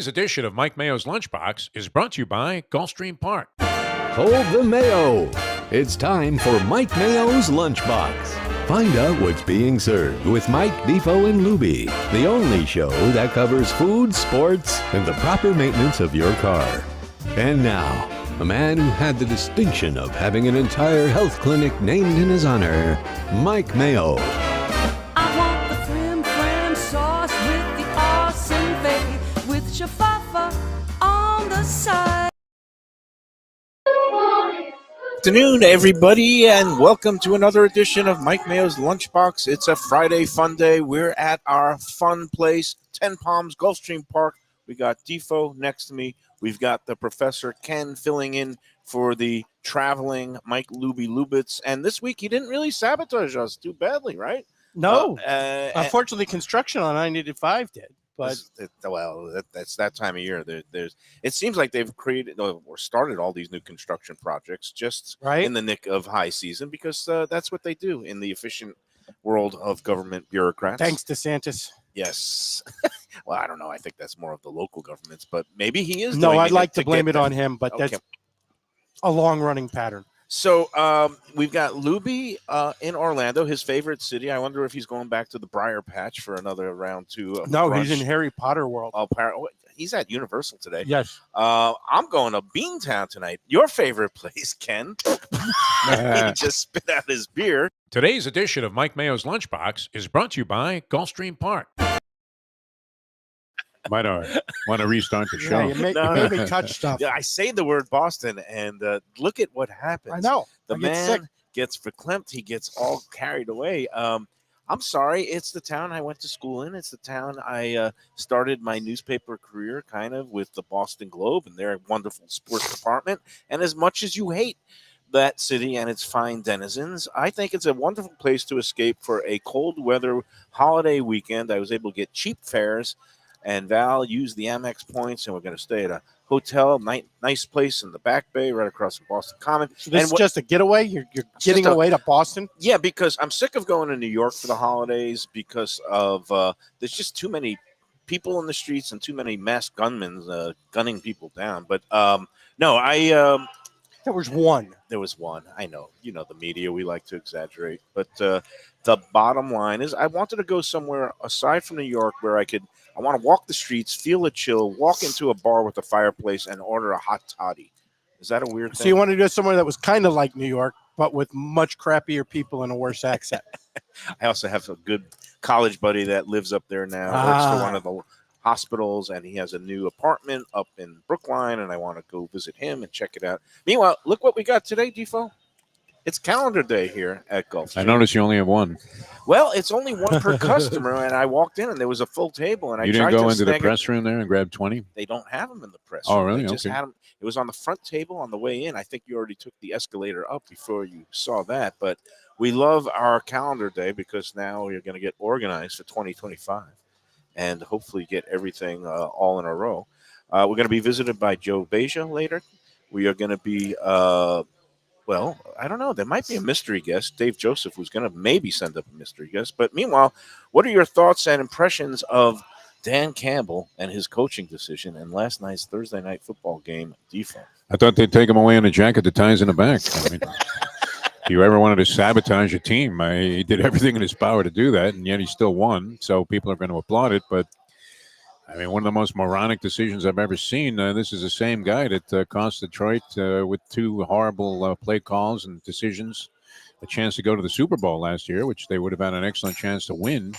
Today's edition of Mike Mayo's Lunchbox is brought to you by Gulfstream Park. Hold the Mayo. It's time for Mike Mayo's Lunchbox. Find out what's being served with Mike, Defo, and Luby, the only show that covers food, sports, and the proper maintenance of your car. And now, a man who had the distinction of having an entire health clinic named in his honor, Mike Mayo. I want the flim flam sauce with the awesome fave, with shafafa on the side. Good afternoon, everybody, and welcome to another edition of Mike Mayo's Lunchbox. It's a Friday fun day. We're at our fun place, 10 Palms, Gulfstream Park. We got Defo next to me. We've got the Professor Ken filling in for the traveling Mike Luby Lubitz. And this week, he didn't really sabotage us too badly, right? No. Unfortunately, construction on 985 did. But that's that time of year. It seems like they've created or started all these new construction projects just in the nick of high season, because that's what they do in the efficient world of government bureaucrats. Thanks, DeSantis. Yes. Well, I don't know. I think that's more of the local governments, but maybe he is. No, I'd like to blame it on him, but that's a long-running pattern. So we've got Luby in Orlando, his favorite city. I wonder if he's going back to the Briar Patch for another round two. No, brunch. He's in Harry Potter world. He's at Universal today. Yes. I'm going to Beantown tonight. Your favorite place, Ken. He just spit out his beer. Today's edition of Mike Mayo's Lunchbox is brought to you by Gulfstream Park. Might want to restart the show. You made me touch stuff. Yeah, I say the word Boston, and look at what happens. I know. The man gets verklempt. He gets all carried away. I'm sorry. It's the town I went to school in. It's the town I started my newspaper career kind of with the Boston Globe and their wonderful sports department. And as much as you hate that city and its fine denizens, I think it's a wonderful place to escape for a cold weather holiday weekend. I was able to get cheap fares. And Val used the Amex points, and we're going to stay at a hotel, nice place in the Back Bay, right across from Boston Common. So this is just a getaway? You're getting away to Boston? Yeah, because I'm sick of going to New York for the holidays because of there's just too many people in the streets and too many masked gunmen gunning people down. But no, there was one. There was one. I know. You know, the media, we like to exaggerate. But the bottom line is I wanted to go somewhere aside from New York where I want to walk the streets, feel the chill, walk into a bar with a fireplace, and order a hot toddy. Is that a weird thing? So you wanted to go somewhere that was kind of like New York, but with much crappier people and a worse accent. I also have a good college buddy that lives up there now, works for one of the hospitals, and he has a new apartment up in Brookline, and I want to go visit him and check it out. Meanwhile, look what we got today, Defo. It's calendar day here at Gulfstream. I noticed you only have one. Well, it's only one per customer, and I walked in, and there was a full table. And you didn't go into the press room there and grab 20? They don't have them in the press room. Oh, really? They just had them. It was on the front table on the way in. I think you already took the escalator up before you saw that. But we love our calendar day because now we're going to get organized for 2025 and hopefully get everything all in a row. We're going to be visited by Joe Beja later. We are going to be well, I don't know. There might be a mystery guest, Dave Joseph, who's going to maybe send up a mystery guest. But meanwhile, what are your thoughts and impressions of Dan Campbell and his coaching decision in last night's Thursday night football game, Defo? I thought they'd take him away in a jacket that ties in the back. I mean, if you ever wanted to sabotage a team, he did everything in his power to do that, and yet he still won. So people are going to applaud it. But I mean, one of the most moronic decisions I've ever seen. This is the same guy that cost Detroit with two horrible play calls and decisions a chance to go to the Super Bowl last year, which they would have had an excellent chance to win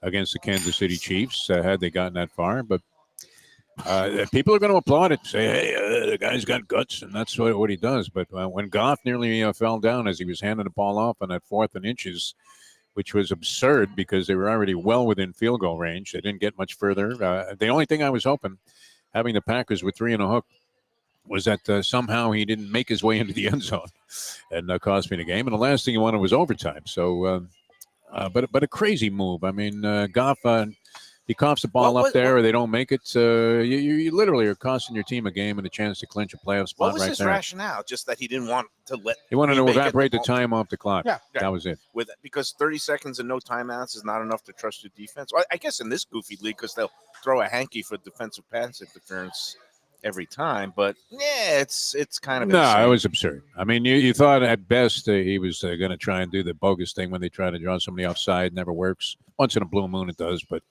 against the Kansas City Chiefs had they gotten that far. But people are going to applaud it, say, hey, the guy's got guts, and that's what he does. But when Goff nearly fell down as he was handing the ball off on that 4th and inches, which was absurd because they were already well within field goal range. They didn't get much further. The only thing I was hoping, having the Packers with 3 and a hook, was that somehow he didn't make his way into the end zone and cost me the game. And the last thing he wanted was overtime. So, but a crazy move. I mean, Goff he coughs the ball What up there, or they don't make it. You literally are costing your team a game and a chance to clinch a playoff spot What was right his there. rationale? Just that he didn't want to let. He wanted to Green Bay get evaporate the ball. time off the clock. Yeah. That was it. Because 30 seconds and no timeouts is not enough to trust your defense. Well, I guess in this goofy league, because they'll throw a hanky for defensive pass interference every time. But yeah, it's kind of No, insane. it was absurd. I mean, you thought at best he was going to try and do the bogus thing when they try to draw somebody offside. Never works. Once in a blue moon, it does. But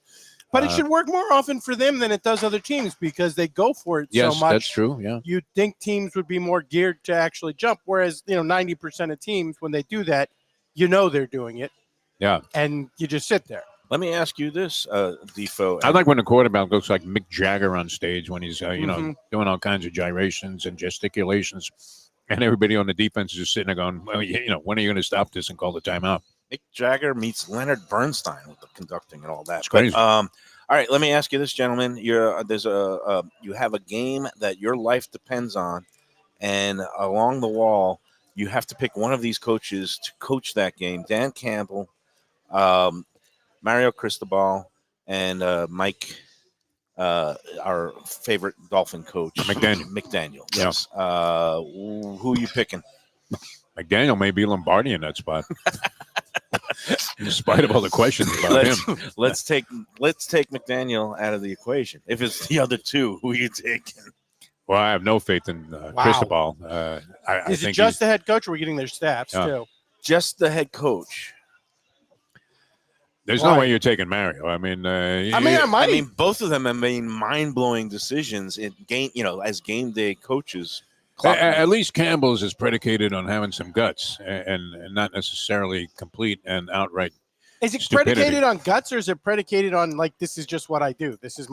But it should work more often for them than it does other teams because they go for it yes, so much. that's true. Yeah. You'd think teams would be more geared to actually jump, whereas 90% of teams, when they do that, they're doing it. Yeah. And you just sit there. Let me ask you this, Defo. I like when the quarterback looks like Mick Jagger on stage when he's, Mhm. doing all kinds of gyrations and gesticulations, and everybody on the defense is just sitting there going, well, when are you going to stop this and call the timeout? Mick Jagger meets Leonard Bernstein with the conducting and all that. It's crazy. All right, let me ask you this, gentlemen. You have a game that your life depends on, and along the wall, you have to pick one of these coaches to coach that game. Dan Campbell, Mario Cristobal, and Mike, our favorite Dolphin coach, McDaniel. Yes. Who are you picking? McDaniel may be Lombardi in that spot. In spite of all the questions about him. Let's take McDaniel out of the equation. If it's the other two, who are you taking? Well, I have no faith in Cristobal. Is it just the head coach, or are we getting their staffs too? Just the head coach. There's no way you're taking Mario. I mean, I mean, both of them have made mind-blowing decisions in game. As game day coaches. At least Campbell's is predicated on having some guts and not necessarily complete and outright. Is it stupidity. predicated on guts, or is it predicated on this is just what I do? This is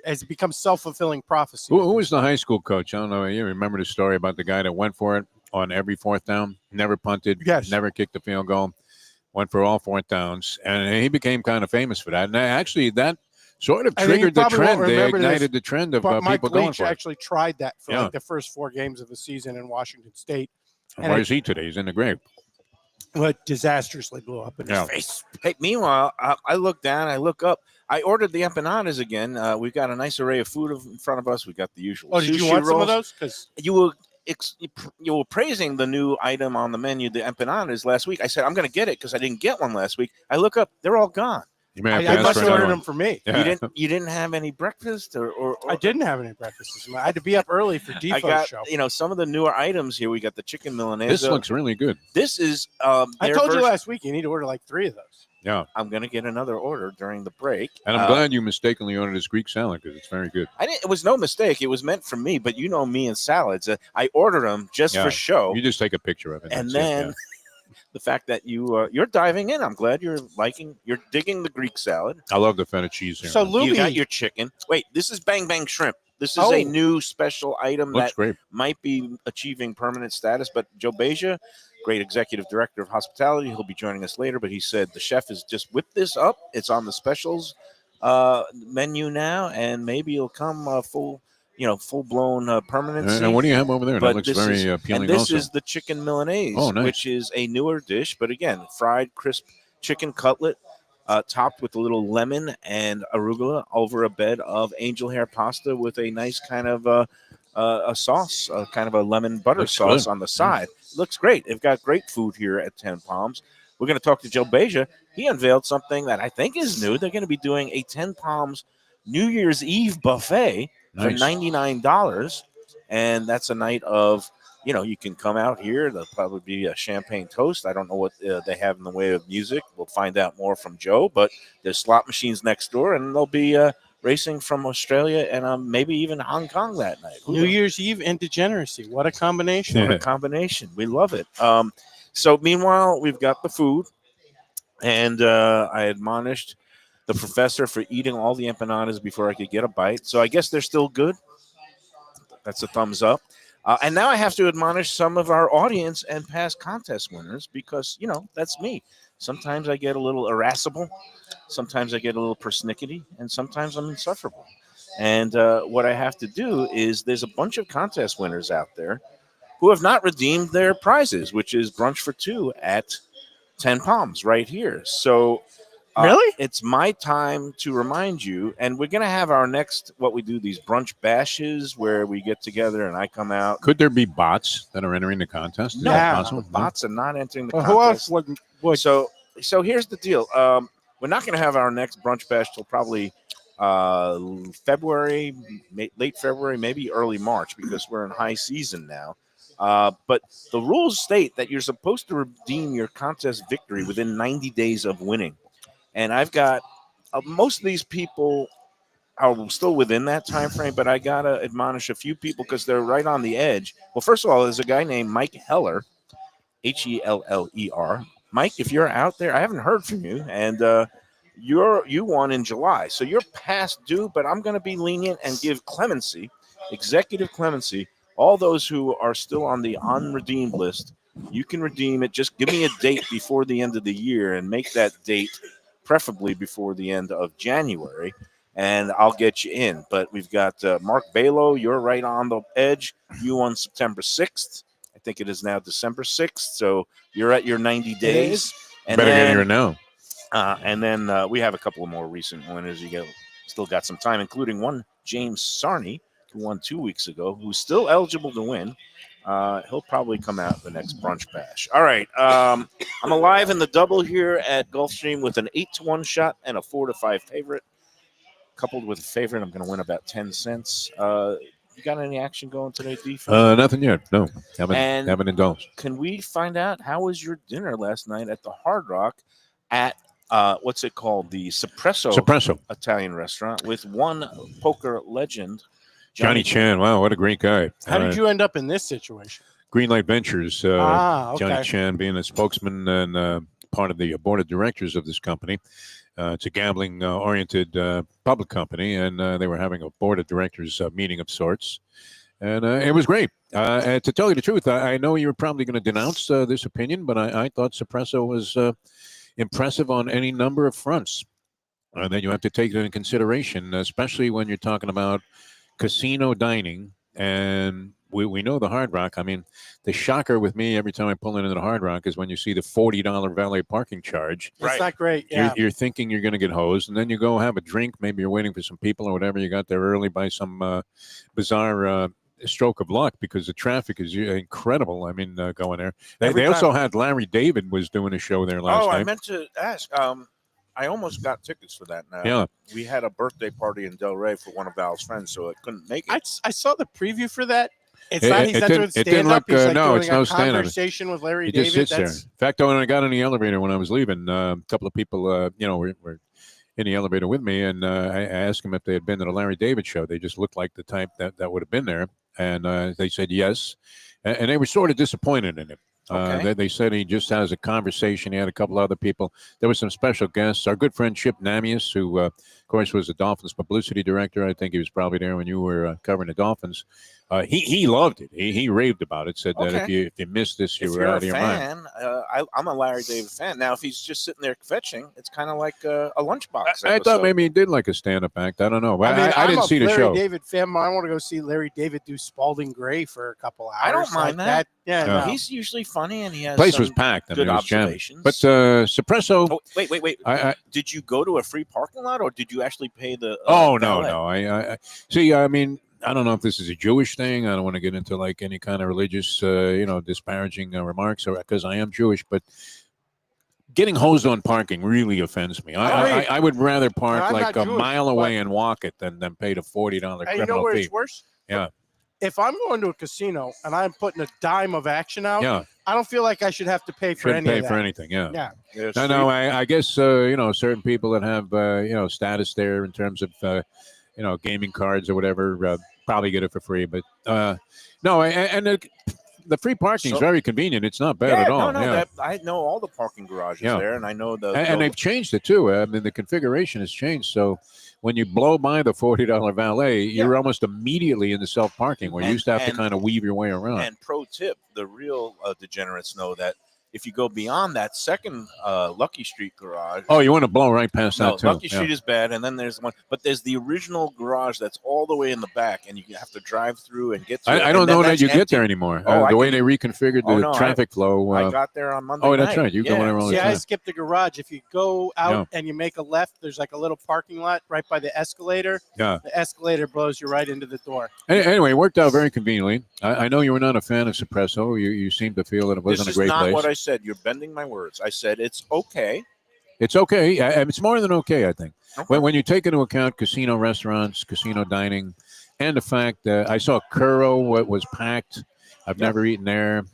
has it become self-fulfilling prophecy? Who was the high school coach? I don't know. You remember the story about the guy that went for it on every fourth down, never punted, never kicked a field goal, went for all fourth downs, and he became kind of famous for that. And actually, that sort of triggered the trend. They ignited the trend of Mike people going Leach for it. actually tried that for the first 4 games of the season in Washington State. And where's he today? He's in the grave. But disastrously blew up in his face. Hey, meanwhile, I look down, I look up. I ordered the empanadas again. We've got a nice array of food in front of us. We got the usual. Oh, did you want some of those? Because you were praising the new item on the menu, the empanadas, last week. I said I'm going to get it because I didn't get one last week. I look up, they're all gone. You may have to I ask must for have another ordered one. them for me. Yeah. You didn't have any breakfast or I didn't have any breakfast this morning. I had to be up early for Defo's I got show. some of the newer items here. We got the chicken milanese. This looks really good. This is I told you last week you need to order like 3 of those. Yeah. I'm going to get another order during the break. And I'm glad you mistakenly ordered this Greek salad because it's very good. It was no mistake. It was meant for me, but you know me and salads. I ordered them just for show. You just take a picture of it. And then the fact that you're diving in, I'm glad you're digging the Greek salad. I love the feta cheese here. So, You got your chicken. Wait, this is Bang Bang Shrimp. This is a new special item looks that great. might be achieving permanent status. But Joe Beja, great executive director of hospitality, he'll be joining us later. But he said the chef has just whipped this up. It's on the specials menu now, and maybe it'll come full-blown permanency. And what do you have over there? But That looks very appealing. And this also. is the chicken milanese, Nice. which is a newer dish. But again, fried, crisp chicken cutlet topped with a little lemon and arugula over a bed of angel hair pasta with a nice kind of a sauce, kind of a lemon butter Looks sauce good. on the side. Looks great. They've got great food here at 10 Palms. We're going to talk to Joe Beja. He unveiled something that I think is new. They're going to be doing a 10 Palms New Year's Eve buffet for $99. And that's a night of, you can come out here. There'll probably be a champagne toast. I don't know what they have in the way of music. We'll find out more from Joe. But there's slot machines next door, and they'll be racing from Australia and maybe even Hong Kong that night. New Year's Eve and degeneracy. What a combination. What a combination. We love it. So meanwhile, we've got the food, and I admonished the professor for eating all the empanadas before I could get a bite. So I guess they're still good. That's a thumbs up. And now I have to admonish some of our audience and past contest winners because, that's me. Sometimes I get a little irascible. Sometimes I get a little persnickety. And sometimes I'm insufferable. And what I have to do is there's a bunch of contest winners out there who have not redeemed their prizes, which is brunch for 2 at 10 Palms right here. So Really? It's my time to remind you, and we're going to have our next, what we do, these brunch bashes where we get together and I come out. Could there be bots that are entering the contest? Is No, that Yeah. possible? the bots are not entering the Well, who else contest. would? So here's the deal. We're not going to have our next brunch bash till probably February, late February, maybe early March, because we're in high season now. But the rules state that you're supposed to redeem your contest victory within 90 days of winning. And I've got most of these people are still within that time frame, but I got to admonish a few people because they're right on the edge. Well, first of all, there's a guy named Mike Heller, Heller. Mike, if you're out there, I haven't heard from you, and you won in July, so you're past due. But I'm going to be lenient and give clemency, executive clemency, all those who are still on the unredeemed list. You can redeem it. Just give me a date before the end of the year, and make that date preferably before the end of January, and I'll get you in. But we've got Mark Balo. You're right on the edge. You won September 6th. I think it is now December 6th. So you're at your 90 days. And Better then, get here now. and then we have a couple of more recent winners. Still got some time, including one James Sarney, who won 2 weeks ago, who's still eligible to win. He'll probably come out the next brunch bash. All right. I'm alive in the double here at Gulfstream with an 8-1 shot and a 4-5 favorite. Coupled with a favorite, I'm going to win about 10 cents. You got any action going today, Defo? Nothing yet. No. Haven't indulged. Can we find out how was your dinner last night at the Hard Rock at what's it called? The Espresso. Italian restaurant with one poker legend, Johnny Chan. Wow, what a great guy. How did you end up in this situation? Greenlight Ventures. Okay. Johnny Chan being a spokesman and part of the board of directors of this company. It's a gambling-oriented public company, and they were having a board of directors meeting of sorts. And it was great. And to tell you the truth, I know you were probably going to denounce this opinion, but I thought Espresso was impressive on any number of fronts. And then you have to take it into consideration, especially when you're talking about casino dining. And we know the Hard Rock. I mean, the shocker with me every time I pull into the Hard Rock is when you see the $40 valet parking charge. It's not great. Yeah. You're thinking you're going to get hosed, and then you go have a drink. Maybe you're waiting for some people or whatever. You got there early by some bizarre stroke of luck because the traffic is incredible. I mean, going there. They also had Larry David was doing a show there last night. I meant to ask. I almost got tickets for that now. Yeah. We had a birthday party in Delray for one of Val's friends, so I couldn't make it. I saw the preview for that. It's It- not. it He's not didn't- doing it didn't stand up. look, He's like no, doing it's a no stand-up. conversation with Larry He David. just sits there. That's In fact, when I got in the elevator when I was leaving, a couple of people, were in the elevator with me, and I asked them if they had been to the Larry David show. They just looked like the type that would have been there, and they said yes, and they were sort of disappointed in it. Okay. They said he just has a conversation. He had a couple other people. There were some special guests. Our good friend Chip Namias, who, of course, was the Dolphins publicity director. I think he was probably there when you were covering the Dolphins. He loved it. He raved about it. Said that if you missed this, you were out of your mind. I'm a Larry David fan. Now, if he's just sitting there fetching, it's kind of like a lunchbox. I thought maybe he did like a stand-up act. I don't know. I mean, I didn't see the Larry show. David fan. I want to go see Larry David do Spalding Gray for a couple hours. I don't mind that. Yeah, Yeah. no. He's usually funny, and he has Place some was packed. I mean, good it was jammed. observations. But Espresso. Oh, wait. I Did you go to a free parking lot, or did you actually pay the? no. valet? I see. I mean, I don't know if this is a Jewish thing. I don't want to get into like any kind of religious, disparaging remarks, or because I am Jewish, but getting hosed on parking really offends me. I would rather park I'm like not a Jewish, mile away and walk it than pay the $40 And you know criminal where fee. it's worse? Yeah. If I'm going to a casino and I'm putting a dime of action out, Yeah, I don't feel like I should have to pay for shouldn't any pay of that. for anything. Yeah. Yeah. There's No, I guess certain people that have status there in terms of gaming cards or whatever probably get it for free. But no, and the free parking is very convenient. It's not bad at all. No. I know all the parking garages there, and I know and they've changed it too. I mean, the configuration has changed. So when you blow by the $40 valet, you're almost immediately in the self parking where you used to have to kind of weave your way around. And pro tip: the real degenerates know that if you go beyond that second Lucky Street garage. Oh, you want to blow right past No, that too? Lucky Street is bad, and then there's one, but there's the original garage that's all the way in the back, and you have to drive through and get to it. I don't and then know that that's you get empty. there anymore. Oh, The way they reconfigured the no, traffic flow. I got there on Monday oh, that's night. right. You go whenever all the See, I time. skipped the garage. If you go out and you make a left, there's like a little parking lot right by the escalator. Yeah. The escalator blows you right into the door. Anyway, it worked out very conveniently. I know you were not a fan of Espresso. You seem to feel that it wasn't This a great is not place. what I said. You're bending my words. I said it's okay. It's okay. It's more than okay, I think. Okay. When you take into account casino restaurants, casino dining, and the fact that I saw Curro was packed. I've never eaten there.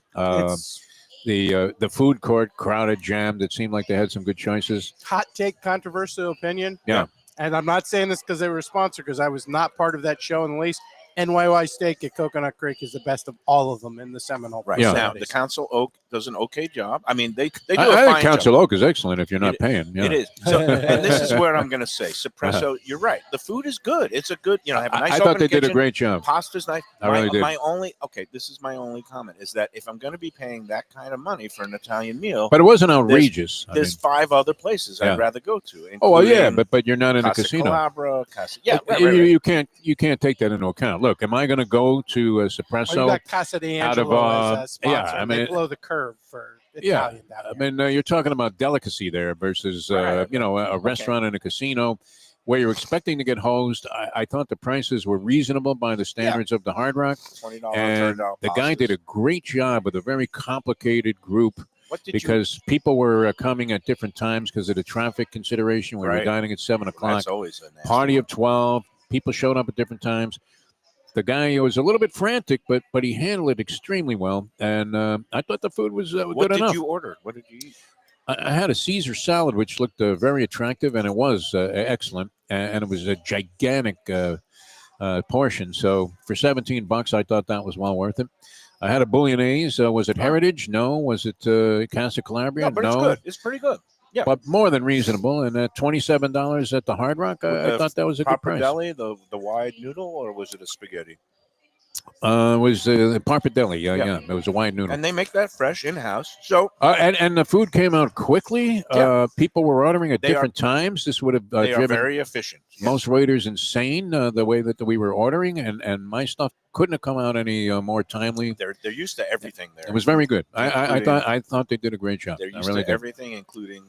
The food court crowded, jammed. It seemed like they had some good choices. Hot take, controversial opinion. Yeah. And I'm not saying this because they were a sponsor, because I was not part of that show in the least. NYY Steak at Coconut Creek is the best of all of them in the Seminole. Right. Yeah. Now, the Council Oak does an okay job. I mean, they do a I think fine Council job. Oak is excellent if you're not paying. Yeah. It is. So, and this is where I'm going to say, Suppresso, you're right. The food is good. It's a good, have a nice I thought open they did a kitchen. great job. Pasta's nice. I really did. This is my only comment is that if I'm going to be paying that kind of money for an Italian meal, But it wasn't outrageous. there's 5 other places Yeah. I'd rather go to. Oh, well, yeah, including but you're not in a Casa casino. Calabra, yeah, You can't take that into account. Look, am I going to go to Espresso? Oh, you got Casa out of, D'Angelo as a sponsor. yeah, I mean, they blow the curve for Yeah, Italian down I here. mean, you're talking about delicacy there versus, Right. a restaurant and a casino where you're expecting to get hosed. I thought the prices were reasonable by the standards of the Hard Rock. $20, And $30 the guy did a great job with a very complicated group What did because people were coming at different times because of the traffic consideration. We were Right. dining at 7 you? o'clock. That's always a nasty Party one. of 12. People showed up at different times. The guy was a little bit frantic, but he handled it extremely well. And I thought the food was What good did enough. you order? What did you eat? I had a Caesar salad, which looked very attractive, and it was excellent. And it was a gigantic portion. So for $17, I thought that was well worth it. I had a bolognese. Was it Heritage? No. Was it Casa Calabria? No, but it's good. It's pretty good. Yeah. But more than reasonable. And at $27 at the Hard Rock, I thought that was a good price. Pappardelle, the wide noodle, or was it a spaghetti? It was Pappardelle. Yeah. It was a wide noodle. And they make that fresh in house. So And the food came out quickly. Yeah. People were ordering at They are- different times. This would have they are driven very efficient. most waiters insane the way that we were ordering, and my stuff couldn't have come out any more timely. They're used to everything there. It was very good. I Including- thought they did a great job. They're I used really to did. everything, including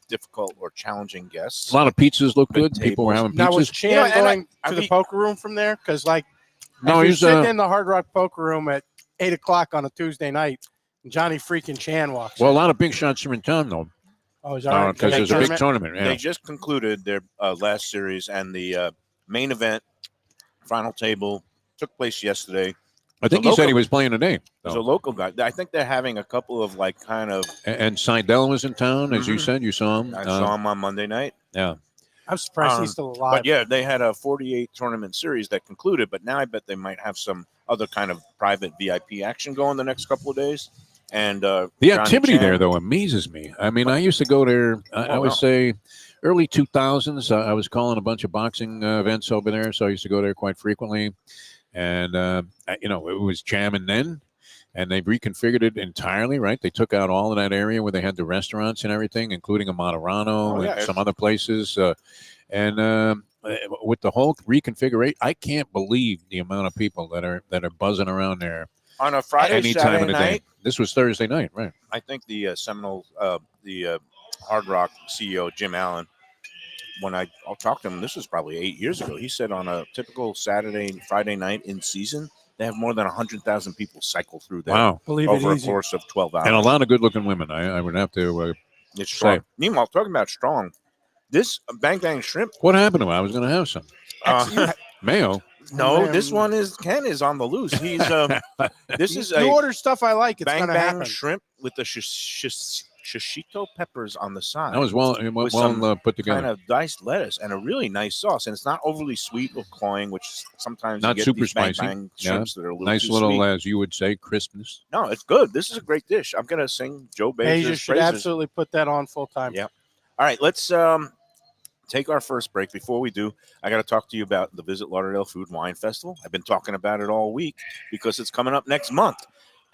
difficult or challenging guests. A lot of pizzas looked Good good. People were tables. having Now, was pizzas. Chan You know, and going I to the mean- poker room from there? Because, like, No, if you're he's sitting in the Hard Rock poker room at 8 o'clock on a Tuesday night, and Johnny freaking Chan walks well, a in. lot of big shots are in town though, Oh, is that right? because there's a big Tournament? tournament. Yeah. They just concluded their last series, and the main event, final table, took place yesterday. I think the he said local- he was playing today. There's though. a local guy. I think they're having a couple of kind of. And Seidel was in town, as you Mhm. said. You saw him. I saw him on Monday night. Yeah. I'm surprised he's still alive. But yeah, they had a 48 tournament series that concluded, but now I bet they might have some other kind of private VIP action going the next couple of days. And The Johnny activity Chan- there, though, amazes me. I mean, I used to go there, I would say, early 2000s. I was calling a bunch of boxing events over there, so I used to go there quite frequently. And, it was jamming then, and they've reconfigured it entirely, right? They took out all of that area where they had the restaurants and everything, including a Moderano and some other places. With the whole reconfiguration, I can't believe the amount of people that are buzzing around there on a Friday, any time Saturday of the night. day. This was Thursday night, right? I think the Seminoles, the Hard Rock CEO Jim Allen, when I'll talk to him, this was probably 8 years ago. He said on a typical Saturday and Friday night in season, they have more than 100,000 people cycle through there. Wow. Believe over it a easy. course of 12 hours. And a lot of good-looking women. I would have to It's strong. say. Meanwhile, talking about strong, this Bang Bang Shrimp. What happened to it? I was going to have some. Mayo. No, this one is Ken is on the loose. He's this is You a order stuff I like, it's Bang going to Bang happen. Shrimp with the shishito peppers on the side. That was well some put together. kind of diced lettuce and a really nice sauce, and it's not overly sweet or cloying, which sometimes Not you get super these Bang spicy. Bang Yeah. shrimps that are a little Nice too little, sweet. as you would say, crispness. No, it's good. This is a great dish. I'm gonna sing Joe Asia Bezos' should praises. absolutely put that on full time. Yeah. All right, let's take our first break. Before we do, I got to talk to you about the Visit Lauderdale Food and Wine Festival. I've been talking about it all week because it's coming up next month.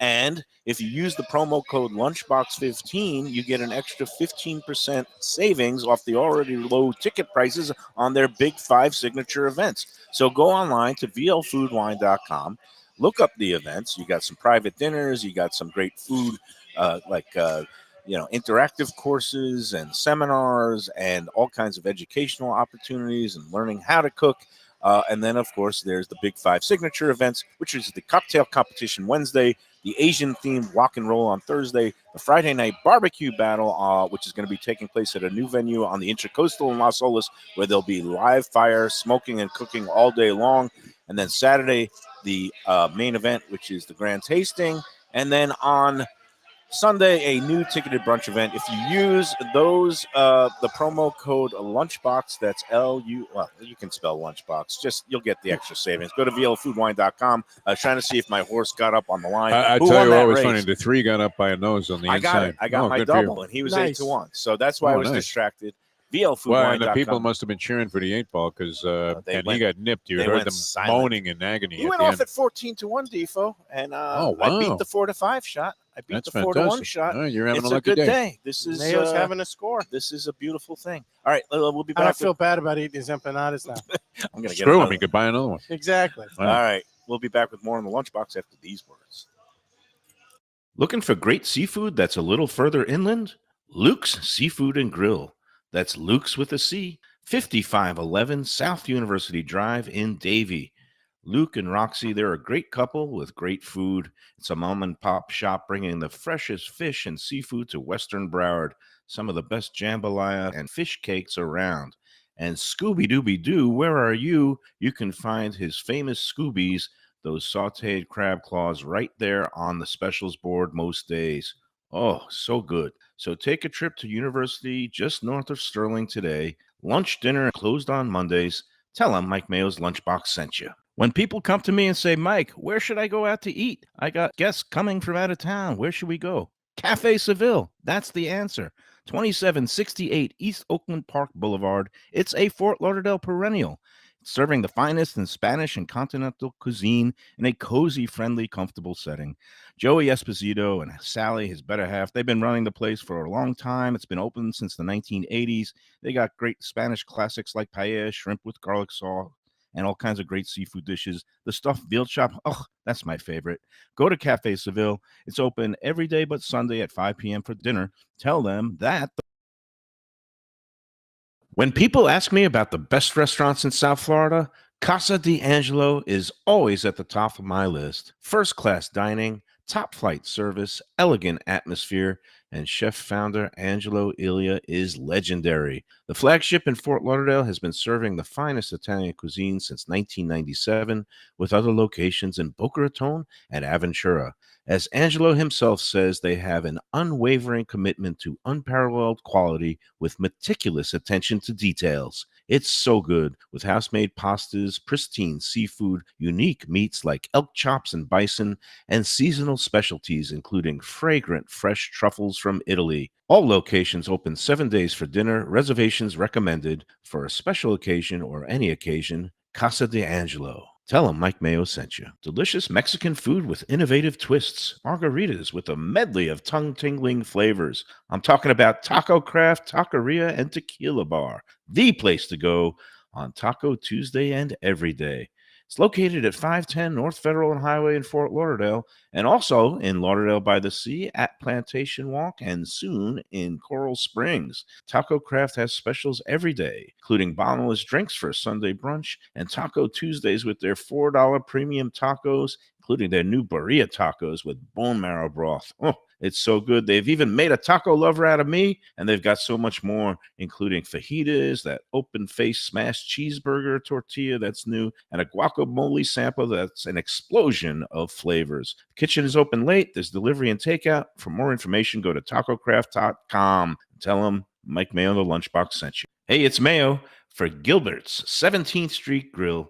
And if you use the promo code Lunchbox15, you get an extra 15% savings off the already low ticket prices on their Big 5 signature events. So go online to vlfoodwine.com, look up the events. You got some private dinners, you got some great food interactive courses and seminars and all kinds of educational opportunities and learning how to cook. And then, of course, there's the Big 5 signature events, which is the cocktail competition Wednesday, the Asian-themed walk and roll on Thursday, the Friday night barbecue battle, which is going to be taking place at a new venue on the Intracoastal in Las Olas, where there'll be live fire, smoking and cooking all day long. And then Saturday, the main event, which is the Grand Tasting. And then on Sunday, a new ticketed brunch event. If you use those, the promo code Lunchbox, that's you can spell Lunchbox. Just you'll get the extra savings. Go to vlfoodwine.com. I was trying to see if my horse got up on the line. I Who tell won you that what was race? funny. The 3 got up by a nose on the I inside. got it. I got my good for you. double, and he was Nice. 8-1. So that's why I was Nice. distracted. Well, vlfoodwine.com. and the people must have been cheering for the 8-ball because he got nipped. You they heard went them silent. moaning in agony. He at went the off end. at 14-1, Defo, and Oh, I wow. beat the 4-5 shot. I beat That's the 4-1 fantastic. shot. Oh, you're having It's a a lucky good day. day. This is Mayo's having a score. This is a beautiful thing. All right, we'll be I don't back. feel bad about eating his empanadas now. I'm going to get Screw him. another. He could buy another one. Exactly. Wow. All right, we'll be back with more in the lunchbox after these words. Looking for great seafood that's a little further inland? Luke's Seafood and Grill. That's Luke's with a C. 5511 South University Drive in Davie. Luke and Roxy, they're a great couple with great food. It's a mom and pop shop bringing the freshest fish and seafood to Western Broward. Some of the best jambalaya and fish cakes around. And Scooby-Dooby-Doo, where are you? You can find his famous Scoobies, those sauteed crab claws, right there on the specials board most days. Oh, so good. So take a trip to University just north of Sterling today. Lunch, dinner, closed on Mondays. Tell them Mike Mayo's Lunchbox sent you. When people come to me and say, Mike, where should I go out to eat? I got guests coming from out of town. Where should we go? Cafe Seville. That's the answer. 2768 East Oakland Park Boulevard. It's a Fort Lauderdale perennial. Serving the finest in Spanish and continental cuisine in a cozy, friendly, comfortable setting. Joey Esposito and Sally, his better half, they've been running the place for a long time. It's been open since the 1980s. They got great Spanish classics like paella, shrimp with garlic sauce, and all kinds of great seafood dishes. The stuffed veal chop, oh, that's my favorite. Go to Cafe Seville. It's open every day but Sunday at 5 p.m. for dinner. Tell them that. When people ask me about the best restaurants in South Florida, Casa d'Angelo is always at the top of my list. First-class dining, top-flight service, elegant atmosphere, and chef-founder Angelo Ilia is legendary. The flagship in Fort Lauderdale has been serving the finest Italian cuisine since 1997, with other locations in Boca Raton and Aventura. As Angelo himself says, they have an unwavering commitment to unparalleled quality with meticulous attention to details. It's so good, with house-made pastas, pristine seafood, unique meats like elk chops and bison, and seasonal specialties including fragrant fresh truffles from Italy. All locations open 7 days for dinner. Reservations recommended. For a special occasion or any occasion, Casa d'Angelo. Tell them Mike Mayo sent you. Delicious Mexican food with innovative twists. Margaritas with a medley of tongue-tingling flavors. I'm talking about Taco Craft, Taqueria, and Tequila Bar. The place to go on Taco Tuesday and every day. It's located at 510 North Federal and Highway in Fort Lauderdale, and also in Lauderdale by the Sea at Plantation Walk, and soon in Coral Springs. Taco Craft has specials every day, including bottomless drinks for a Sunday brunch, and Taco Tuesdays with their $4 premium tacos, including their new birria tacos with bone marrow broth. Oh, it's so good. They've even made a taco lover out of me, and they've got so much more, including fajitas, that open-faced smashed cheeseburger tortilla that's new, and a guacamole sample that's an explosion of flavors. The kitchen is open late. There's delivery and takeout. For more information, go to tacocraft.com. Tell them Mike Mayo, the Lunchbox, sent you. Hey, it's Mayo for Gilbert's 17th Street Grill.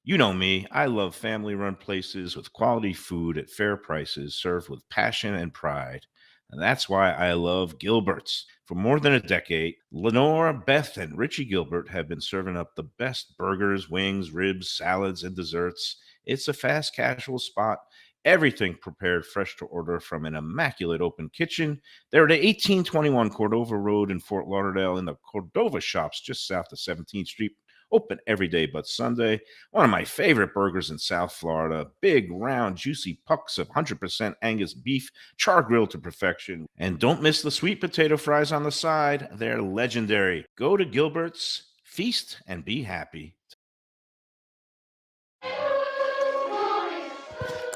You know me, I love family-run places with quality food at fair prices served with passion and pride. And that's why I love Gilbert's. For more than a decade, Lenore, Beth, and Richie Gilbert have been serving up the best burgers, wings, ribs, salads, and desserts. It's a fast casual spot. Everything prepared fresh to order from an immaculate open kitchen. They're at 1821 Cordova Road in Fort Lauderdale in the Cordova Shops just south of 17th Street. Open every day but Sunday. One of my favorite burgers in South Florida. Big, round, juicy pucks of 100% Angus beef, char grilled to perfection. And don't miss the sweet potato fries on the side. They're legendary. Go to Gilbert's, feast, and be happy.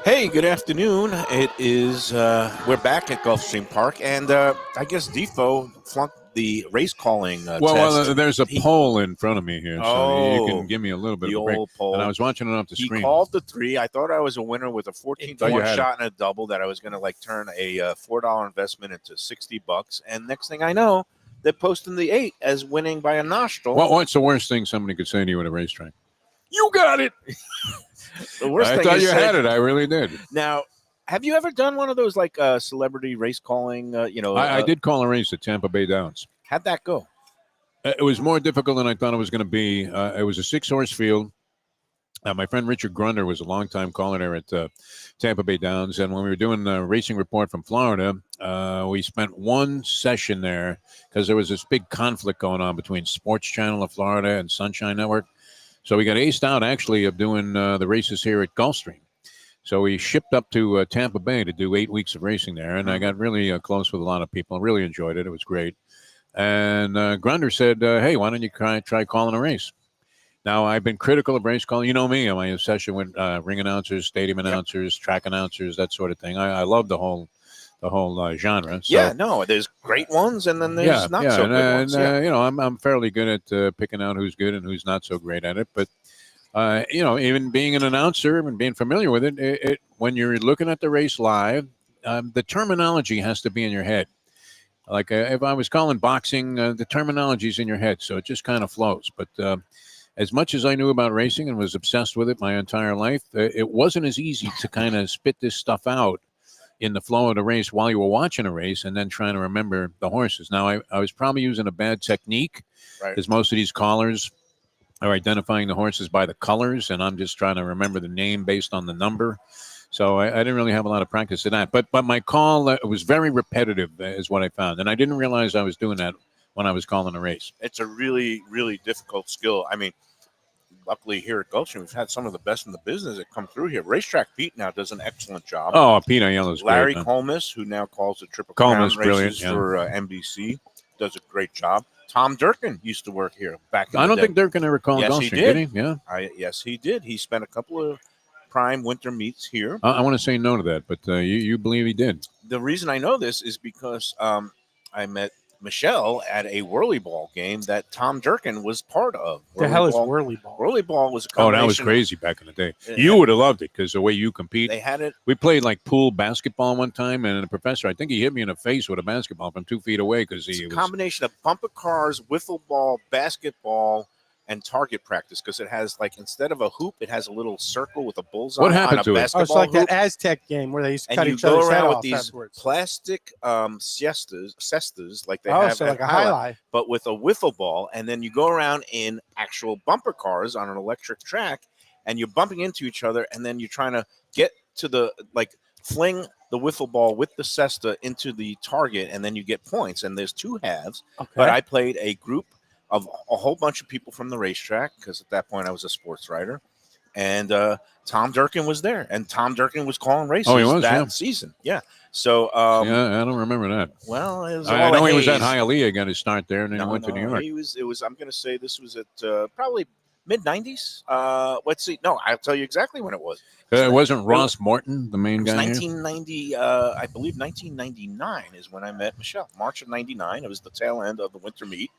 Hey, good afternoon. It is, we're back at Gulfstream Park, and I guess Defo flunked the race calling test. There's a poll in front of me here, so you can give me a little bit the of a break. old poll. And I was watching it off the He screen. called the 3. I thought I was a winner with a 14-to-1 shot and a double that I was going to like turn a $4 investment into $60. And next thing I know, they're posting the 8 as winning by a nostril. What's the worst thing somebody could say to you at a racetrack? You got it. The worst I thing thought is you had it. I really did. Now, have you ever done one of those like celebrity race calling? I did call a race at Tampa Bay Downs. How'd that go? It was more difficult than I thought it was going to be. It was a 6-horse field. My friend Richard Grunder was a longtime caller there at Tampa Bay Downs. And when we were doing the racing report from Florida, we spent one session there because there was this big conflict going on between Sports Channel of Florida and Sunshine Network. So we got aced out, actually, of doing the races here at Gulfstream. So we shipped up to Tampa Bay to do 8 weeks of racing there. And I got really close with a lot of people. Really enjoyed it. It was great. And Grunder said, hey, why don't you try calling a race? Now, I've been critical of race calling. You know me, my obsession with ring announcers, stadium announcers, track announcers, that sort of thing. I love the whole genre. So, there's great ones, and then there's not so good ones. I'm fairly good at picking out who's good and who's not so great at it. But even being an announcer and being familiar with it, when you're looking at the race live, the terminology has to be in your head. Like if I was calling boxing, the terminology's in your head, so it just kind of flows. But as much as I knew about racing and was obsessed with it my entire life, it wasn't as easy to kind of spit this stuff out in the flow of the race while you were watching a race and then trying to remember the horses. Now, I was probably using a bad technique because most of these callers are identifying the horses by the colors, and I'm just trying to remember the name based on the number. So I didn't really have a lot of practice in that. But my call was very repetitive is what I found. And I didn't realize I was doing that when I was calling a race. It's a really, really difficult skill. I mean, luckily here at Gulfstream, we've had some of the best in the business that come through here. Racetrack Pete now does an excellent job. Oh, Pete Aiello's Larry great. Colmus, who now calls the Triple Crown races for NBC, does a great job. Tom Durkin used to work here back in the day. I don't think Durkin ever called Gulfstream, did he? Yeah. Yes, he did. He spent a couple of prime winter meets here. I want to say no to that, but you believe he did. The reason I know this is because I met Michelle at a whirly ball game that Tom Durkin was part of. The hell is whirly ball? Whirly ball was a combination. Oh, that was crazy back in the day. You would have loved it because the way you compete. They had it. We played like pool basketball one time, and the professor, I think he hit me in the face with a basketball from 2 feet away because he was a combination of bumper cars, wiffle ball, basketball, and target practice because it has like instead of a hoop, it has a little circle with a bullseye. What happened on a to it? basketball it's like hoop. that Aztec game where they used to cut you each other's go head around with off these afterwards. plastic cestas like they have so at like a Highlight, highlight, but with a wiffle ball, and then you go around in actual bumper cars on an electric track, and you're bumping into each other, and then you're trying to get to the fling the wiffle ball with the cesta into the target, and then you get points. And there's 2 halves. Okay. But I played a group of a whole bunch of people from the racetrack because at that point I was a sports writer, and Tom Durkin was there, and Tom Durkin was calling races that season. Yeah. So I don't remember that. Well, it was I know he was at Hialeah, got his start there, and then he went to New York. It was. I'm going to say this was at probably mid '90s. Let's see. No, I'll tell you exactly when it was. It wasn't Ross Morton, the main guy. 1990. I believe 1999 is when I met Michelle. March of '99. It was the tail end of the winter meet.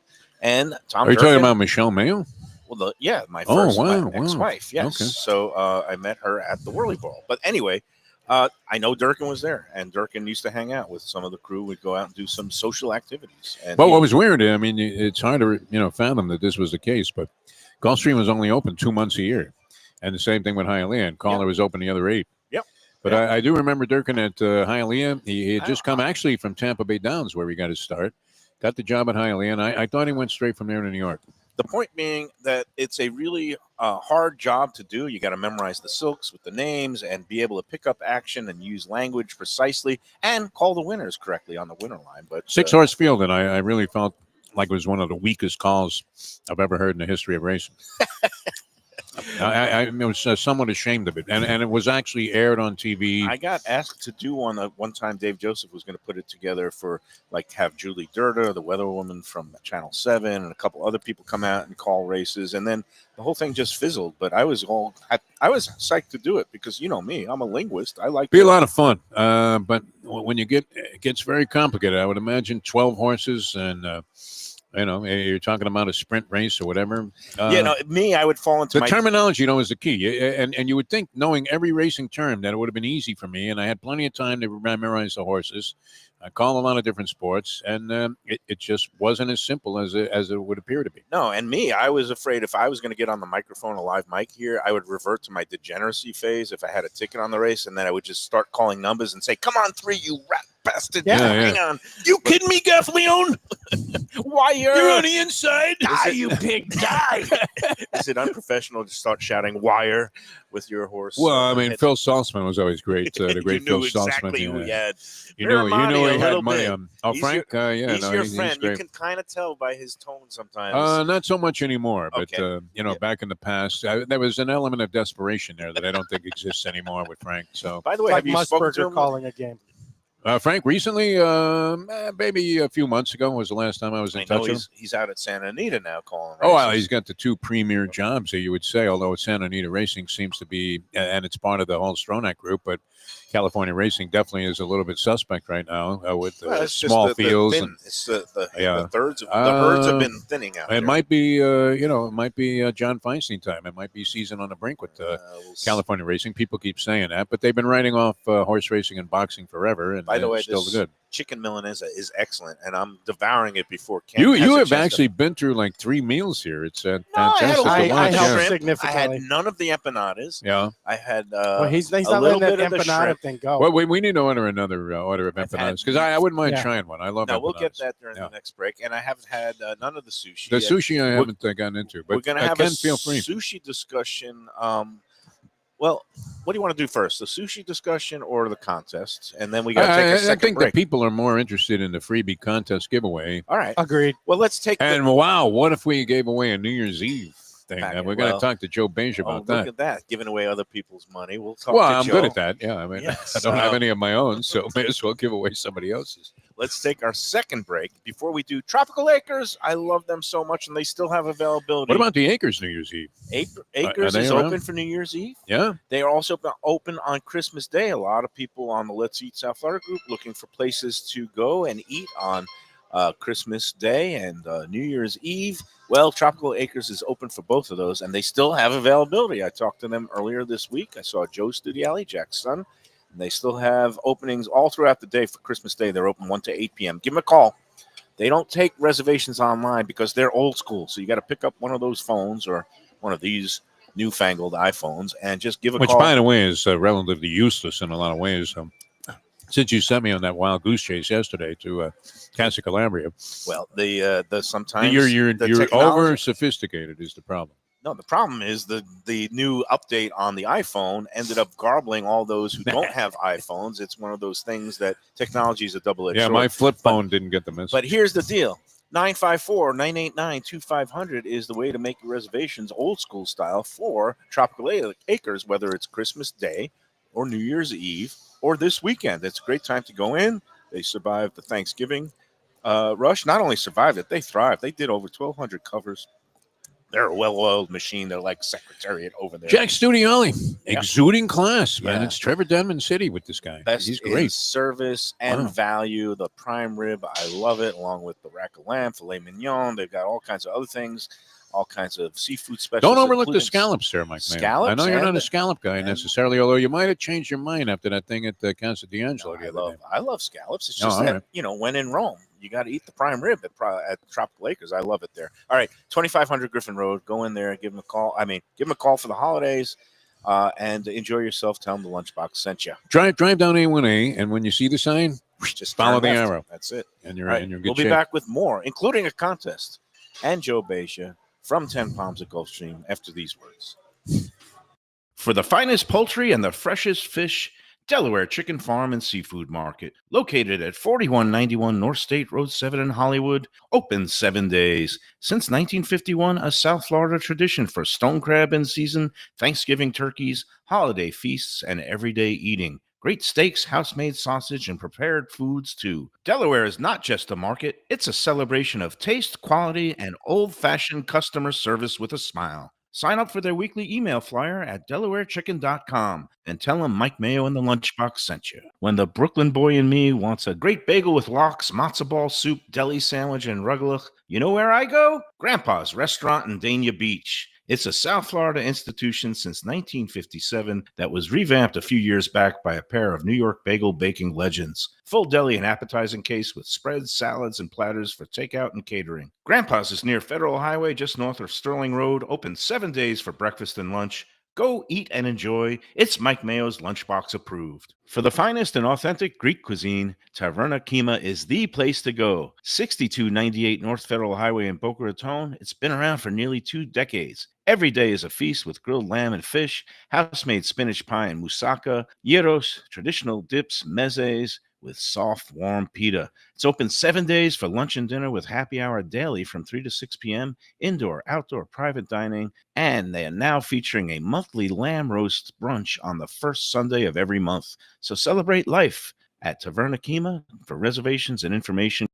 And Tom. Are you talking about Michelle Mayo? Well, my first my ex-wife. Yes. Okay. So I met her at the whirly ball. But anyway, I know Durkin was there, and Durkin used to hang out with some of the crew. We'd go out and do some social activities. And what was weird, I mean, it's hard to fathom that this was the case, but Gulfstream was only open 2 months a year, and the same thing with Hialeah. And Caller was open the other 8. Yep. But I do remember Durkin at Hialeah. He had just come actually from Tampa Bay Downs, where he got his start. Got the job at Hialeah, and I thought he went straight from there to New York. The point being that it's a really hard job to do. You got to memorize the silks with the names and be able to pick up action and use language precisely and call the winners correctly on the winner line. But 6-horse field, and I really felt like it was one of the weakest calls I've ever heard in the history of racing. I was somewhat ashamed of it, and it was actually aired on TV. I got asked to do one time. Dave Joseph was going to put it together for have Julie Durda, the weather woman from Channel 7, and a couple other people come out and call races, and then the whole thing just fizzled. But I was psyched to do it because you know me, I'm a linguist. I like be a lot of fun, but when it gets very complicated. I would imagine 12 horses and. You're talking about a sprint race or whatever. I would fall into the terminology, is the key. And you would think, knowing every racing term, that it would have been easy for me. And I had plenty of time to memorize the horses. I call a lot of different sports, and it just wasn't as simple as it would appear to be. No, and me, I was afraid if I was going to get on the microphone, a live mic here, I would revert to my degeneracy phase if I had a ticket on the race, and then I would just start calling numbers and say, "Come on, 3, you rat bastard! Yeah. Hang on, you kidding me, Gaffleon? Why you're on the inside? Die, you pig, die!" Is it unprofessional to start shouting "wire" with your horse? Well, I mean, Phil Saltzman was always great. The great you knew Phil exactly Saltzman. who he had. You know he had money bit. on. Oh, He's Frank? He's your friend. He's great. You can kind of tell by his tone sometimes. Not so much anymore, but Okay. back in the past, there was an element of desperation there that I don't think exists anymore with Frank. So, By the way, It's have like you spoken to Musburger him? calling a game. Frank, recently, maybe a few months ago was the last time I was in I know touch with him. he's out at Santa Anita now calling. Oh, well, races. he's got the 2 premier jobs here, you would say, although Santa Anita Racing seems to be, and it's part of the whole Stronach group, but California Racing definitely is a little bit suspect right now with It's just small the fields. thin- And it's the Yeah. herds have been thinning out. it there. might be, it might be John Feinstein time. It might be season on the brink with We'll see. California Racing. People keep saying that, but they've been writing off horse racing and boxing forever, and By the way, it's still this good. chicken milanesa is excellent, and I'm devouring it before Ken You has a have chance to- actually been through like 3 meals here. It's I had fantastic a to I watch. helped Yeah. shrimp. I significantly. had none of the empanadas. Yeah. I had Well, he's a not little letting bit that of the empanada shrimp. thing go. Well, we need to order another order of I've had- empanadas because I wouldn't mind Yeah. trying one. I love No, empanadas. we'll get that during Yeah. the next break, and I haven't had none of the sushi. The yet. sushi I haven't gotten into, We're but going to have Ken, a feel free. sushi discussion. Well, what do you want to do first, the sushi discussion or the contest? And then we got to take a I second think break. the people are more interested in the freebie contest giveaway. All right. Agreed. Well, let's take And wow, what if we gave away a New Year's Eve thing? Packet. We're going to Well, talk to Joe Beige about look that. at that, giving away other people's money. We'll talk Well, to I'm Joe. good at that. Yeah, I mean, Yes, I don't have any of my own, so may as well give away somebody else's. Let's take our second break. Before we do Tropical Acres, I love them so much, and they still have availability. What about the Acres New Year's Eve? Acres are they is around? open for New Year's Eve. Yeah. They are also open on Christmas Day. A lot of people on the Let's Eat South Florida group looking for places to go and eat on Christmas Day and New Year's Eve. Well, Tropical Acres is open for both of those, and they still have availability. I talked to them earlier this week. I saw Joe Studiali, Jack's son, and they still have openings all throughout the day for Christmas Day. They're open 1 to 8 p.m. Give them a call. They don't take reservations online because they're old school, so you got to pick up one of those phones or one of these newfangled iPhones and just give a Which, call. by the way, is relatively useless in a lot of ways. Since you sent me on that wild goose chase yesterday to Casa Calabria, Well, the sometimes you're the over technology- sophisticated is the problem. No, the problem is the new update on the iPhone ended up garbling all those who don't have iPhones. It's one of those things that technology is a double-edged Yeah, sword. my flip phone didn't get the message. But here's the deal. 954-989-2500 is the way to make your reservations old school style for Tropical Acres, whether it's Christmas Day or New Year's Eve or this weekend. It's a great time to go in. They survived the Thanksgiving rush. Not only survived it, they thrived. They did over 1,200 covers. They're a well-oiled machine. They're like Secretariat over there. Jack Studioli, Yeah. exuding class, man. Yeah. It's Trevor Denman City with this guy. Best He's in great. service and Wow. value. The prime rib, I love it, along with the rack of lamb, filet mignon. They've got all kinds of other things, all kinds of seafood specials. Don't overlook the including scallops there, Mike. Mayo. Scallops I know you're and not the- a scallop guy and- necessarily, although you might have changed your mind after that thing at Casa D'Angelo the other day. I love scallops. It's Oh, just all that, right. when in Rome, you got to eat the prime rib at Tropical Acres. I love it there. All right, 2500 Griffin Road. Go in there, give them a call. Give them a call for the holidays and enjoy yourself. Tell them the Lunchbox sent you. Drive down A1A, and when you see the sign, Just follow turn the left. arrow. That's it. and you're All right, in your good we'll be shape. back with more, including a contest and Joe Beja from 10 Palms at Gulfstream after these words. For the finest poultry and the freshest fish, Delaware Chicken Farm and Seafood Market, located at 4191 North State Road 7 in Hollywood, open 7 days. Since 1951, a South Florida tradition for stone crab in season, Thanksgiving turkeys, holiday feasts, and everyday eating. Great steaks, house-made sausage, and prepared foods, too. Delaware is not just a market, it's a celebration of taste, quality, and old-fashioned customer service with a smile. Sign up for their weekly email flyer at DelawareChicken.com and tell them Mike Mayo and the Lunchbox sent you. When the Brooklyn boy in me wants a great bagel with lox, matzo ball soup, deli sandwich, and rugelach, you know where I go? Grandpa's Restaurant in Dania Beach. It's a South Florida institution since 1957 that was revamped a few years back by a pair of New York bagel baking legends. Full deli and appetizing case with spreads, salads, and platters for takeout and catering. Grandpa's is near Federal Highway just north of Sterling Road, open 7 days for breakfast and lunch. Go eat and enjoy. It's Mike Mayo's Lunchbox approved. For the finest and authentic Greek cuisine, Taverna Kima is the place to go. 6298 North Federal Highway in Boca Raton. It's been around for nearly 2 decades. Every day is a feast with grilled lamb and fish, house-made spinach pie and moussaka, gyros, traditional dips, mezes, with soft, warm pita. It's open 7 days for lunch and dinner with happy hour daily from 3 to 6 p.m., indoor, outdoor, private dining, and they are now featuring a monthly lamb roast brunch on the first Sunday of every month. So celebrate life at Taverna Kima. For reservations and information.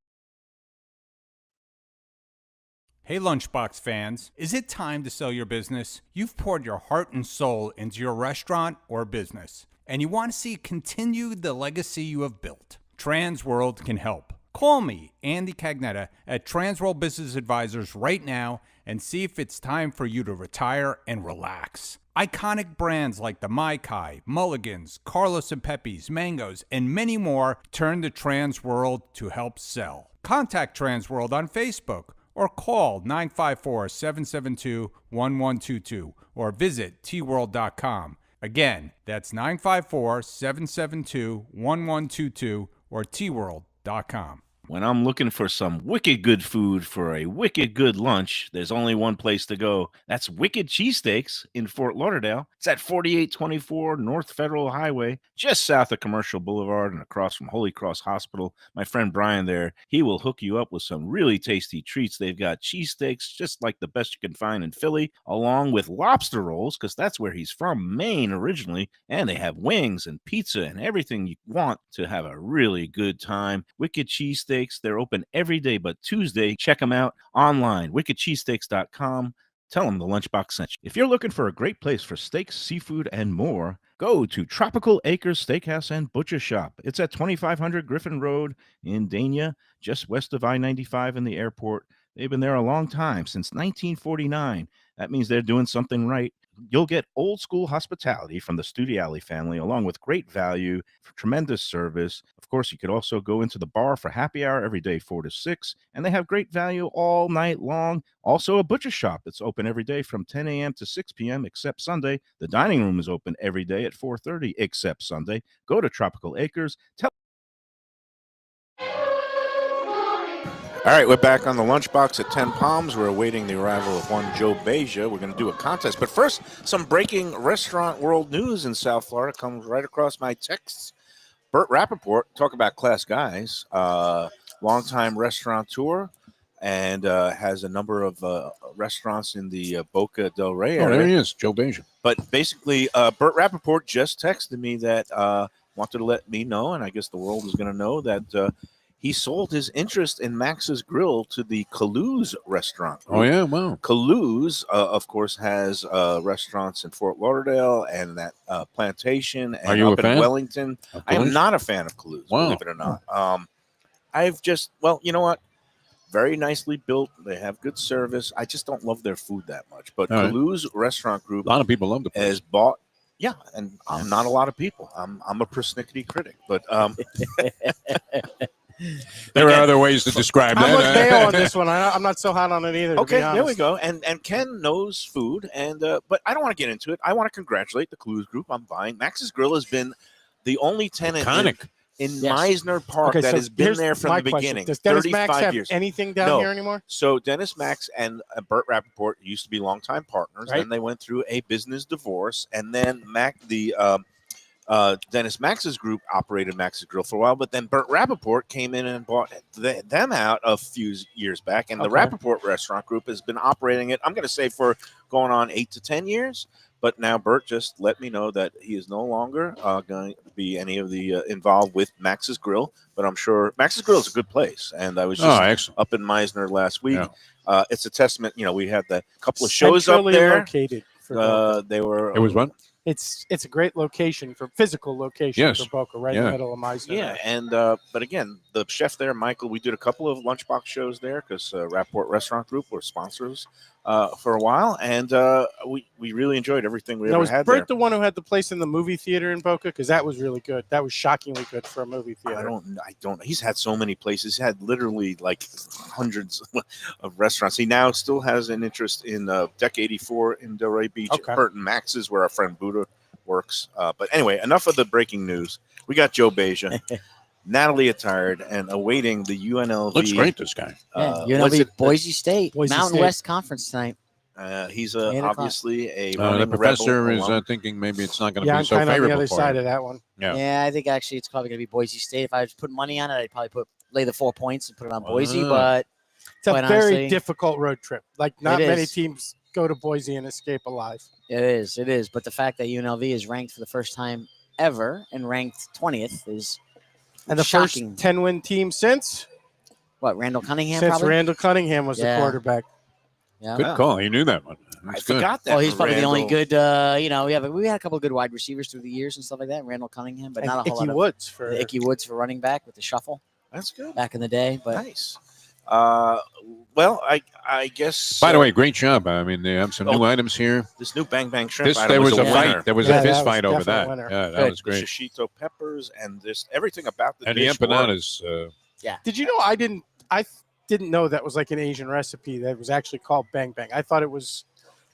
Hey Lunchbox fans, is it time to sell your business? You've poured your heart and soul into your restaurant or business, and you want to see continue the legacy you have built. Transworld can help. Call me, Andy Cagnetta, at Transworld Business Advisors right now and see if it's time for you to retire and relax. Iconic brands like the Mai Kai, Mulligans, Carlos and Pepe's, Mangoes, and many more turn to Transworld to help sell. Contact Transworld on Facebook or call 954-772-1122 or visit tworld.com. Again, that's 954-772-1122 or tworld.com. When I'm looking for some wicked good food for a wicked good lunch, there's only one place to go. That's Wicked Cheesesteaks in Fort Lauderdale. It's at 4824 North Federal Highway, just south of Commercial Boulevard and across from Holy Cross Hospital. My friend Brian there, he will hook you up with some really tasty treats. They've got cheesesteaks, just like the best you can find in Philly, along with lobster rolls, because that's where he's from, Maine originally. And they have wings and pizza and everything you want to have a really good time. Wicked Cheesesteaks. They're open every day but Tuesday. Check them out online, wickedcheesesteaks.com. Tell them the Lunchbox sent you. If you're looking for a great place for steaks, seafood, and more, go to Tropical Acres Steakhouse and Butcher Shop. It's at 2500 Griffin Road in Dania, just west of I-95 in the airport. They've been there a long time, since 1949. That means they're doing something right. You'll get old school hospitality from the Studiali family, along with great value, for tremendous service. Of course, you could also go into the bar for happy hour every day, 4 to 6, and they have great value all night long. Also, a butcher shop that's open every day from 10 a.m. to 6 p.m. except Sunday. The dining room is open every day at 4:30 except Sunday. Go to Tropical Acres. All right, we're back on the Lunchbox at 10 Palms. We're awaiting the arrival of one Joe Beja. We're going to do a contest. But first, some breaking restaurant world news in South Florida comes right across my texts. Burt Rappaport, talk about class guys, longtime restaurateur, and has a number of restaurants in the Boca del Rey area. Oh, there he is, Joe Beja. But basically, Burt Rappaport just texted me that wanted to let me know, and I guess the world is going to know, that he sold his interest in Max's Grill to the Calu's restaurant group. Oh, yeah, wow. Calu's, of course, has restaurants in Fort Lauderdale and that Plantation and Are you up a fan in Wellington. of I am Calu's? not a fan of Calu's, Wow. believe it or not. I've just, well, you know what? Very nicely built. They have good service. I just don't love their food that much. But All right. Calu's restaurant group A lot of people love the place. has bought. Yeah, and I'm not a lot of people. I'm a persnickety critic, but There are other ways to describe I'm with that. Mayo on this one. I'm not so hot on it either. to be okay, there we honest. go. And Ken knows food, and but I don't want to get into it. I want to congratulate the Calu's group on buying. Max's Grill has been the only tenant. Iconic. in Yes. Meisner Park Okay, that so has been here's there from my the question. beginning. Does Dennis 35 Max have years. anything down No. here anymore? So Dennis Max and Burt Rappaport used to be longtime partners. Right. Then they went through a business divorce, and then Dennis Max's group operated Max's Grill for a while, but then Burt Rappaport came in and bought them out a few years back, and the Okay. Rappaport restaurant group has been operating it, I'm going to say, for going on 8 to 10 years. But now Burt just let me know that he is no longer going to be any of the involved with Max's Grill, but I'm sure Max's Grill is a good place, and I was just excellent. up in Meisner last week. Yeah. It's a testament. We had the couple of shows Centrally up there. located for Boca. They were. It was what? It's a great location for physical location Yes. for Boca, right in Yeah. the middle of Meisner. Yeah, and but again, the chef there, Michael, we did a couple of lunchbox shows there because Rapport Restaurant Group were sponsors for a while, and we really enjoyed everything we Now, ever was had Bert there. the one who had the place in the movie theater in Boca? Because that was really good. That was shockingly good for a movie theater. I don't. He's had so many places. He had literally like hundreds of restaurants. He now still has an interest in Deck 84 in Delray Beach. Okay. Burton Max's, where our friend Buddha works. But anyway, enough of the breaking news. We got Joe Beja, Natalie attired, and awaiting the UNLV. Looks great, this guy. UNLV Boise State, Boise Mountain State. West Conference tonight. He's 8 o'clock. obviously a The running professor Rebel is alum. thinking maybe it's not going to Yeah, be I'm so kind of on the favorable other for side him. of that one. Yeah. Yeah, I think actually it's probably going to be Boise State. If I was putting money on it, I'd probably lay the 4 points and put it on Boise. Ah. But It's a Quite very honestly, difficult road trip. Like, not it many is. teams go to Boise and escape alive. it is. But the fact that UNLV is ranked for the first time ever and ranked 20th is And the shocking. first 10-win team since Randall Cunningham since probably? Randall Cunningham was Yeah. the quarterback. Yeah. Good call. He knew that one. I That's good. forgot that. Well, he's probably the only Randall- good, we had a couple of good wide receivers through the years and stuff like that. Randall Cunningham, but And not a whole Icky lot Woods for of Icky Woods for running back with the shuffle That's good. back in the day. But Nice. Well, I guess. By the way, great job. I mean, they have some new Oh, items here. this new Bang Bang Shrimp. item There was a winner. fight. There was Yeah, a that fist was fight over definitely a that. winner. Yeah, that Good. was The great. shishito peppers and this everything about the And the dish empanadas. Did you know I didn't know that was like an Asian recipe that was actually called Bang Bang. I thought it was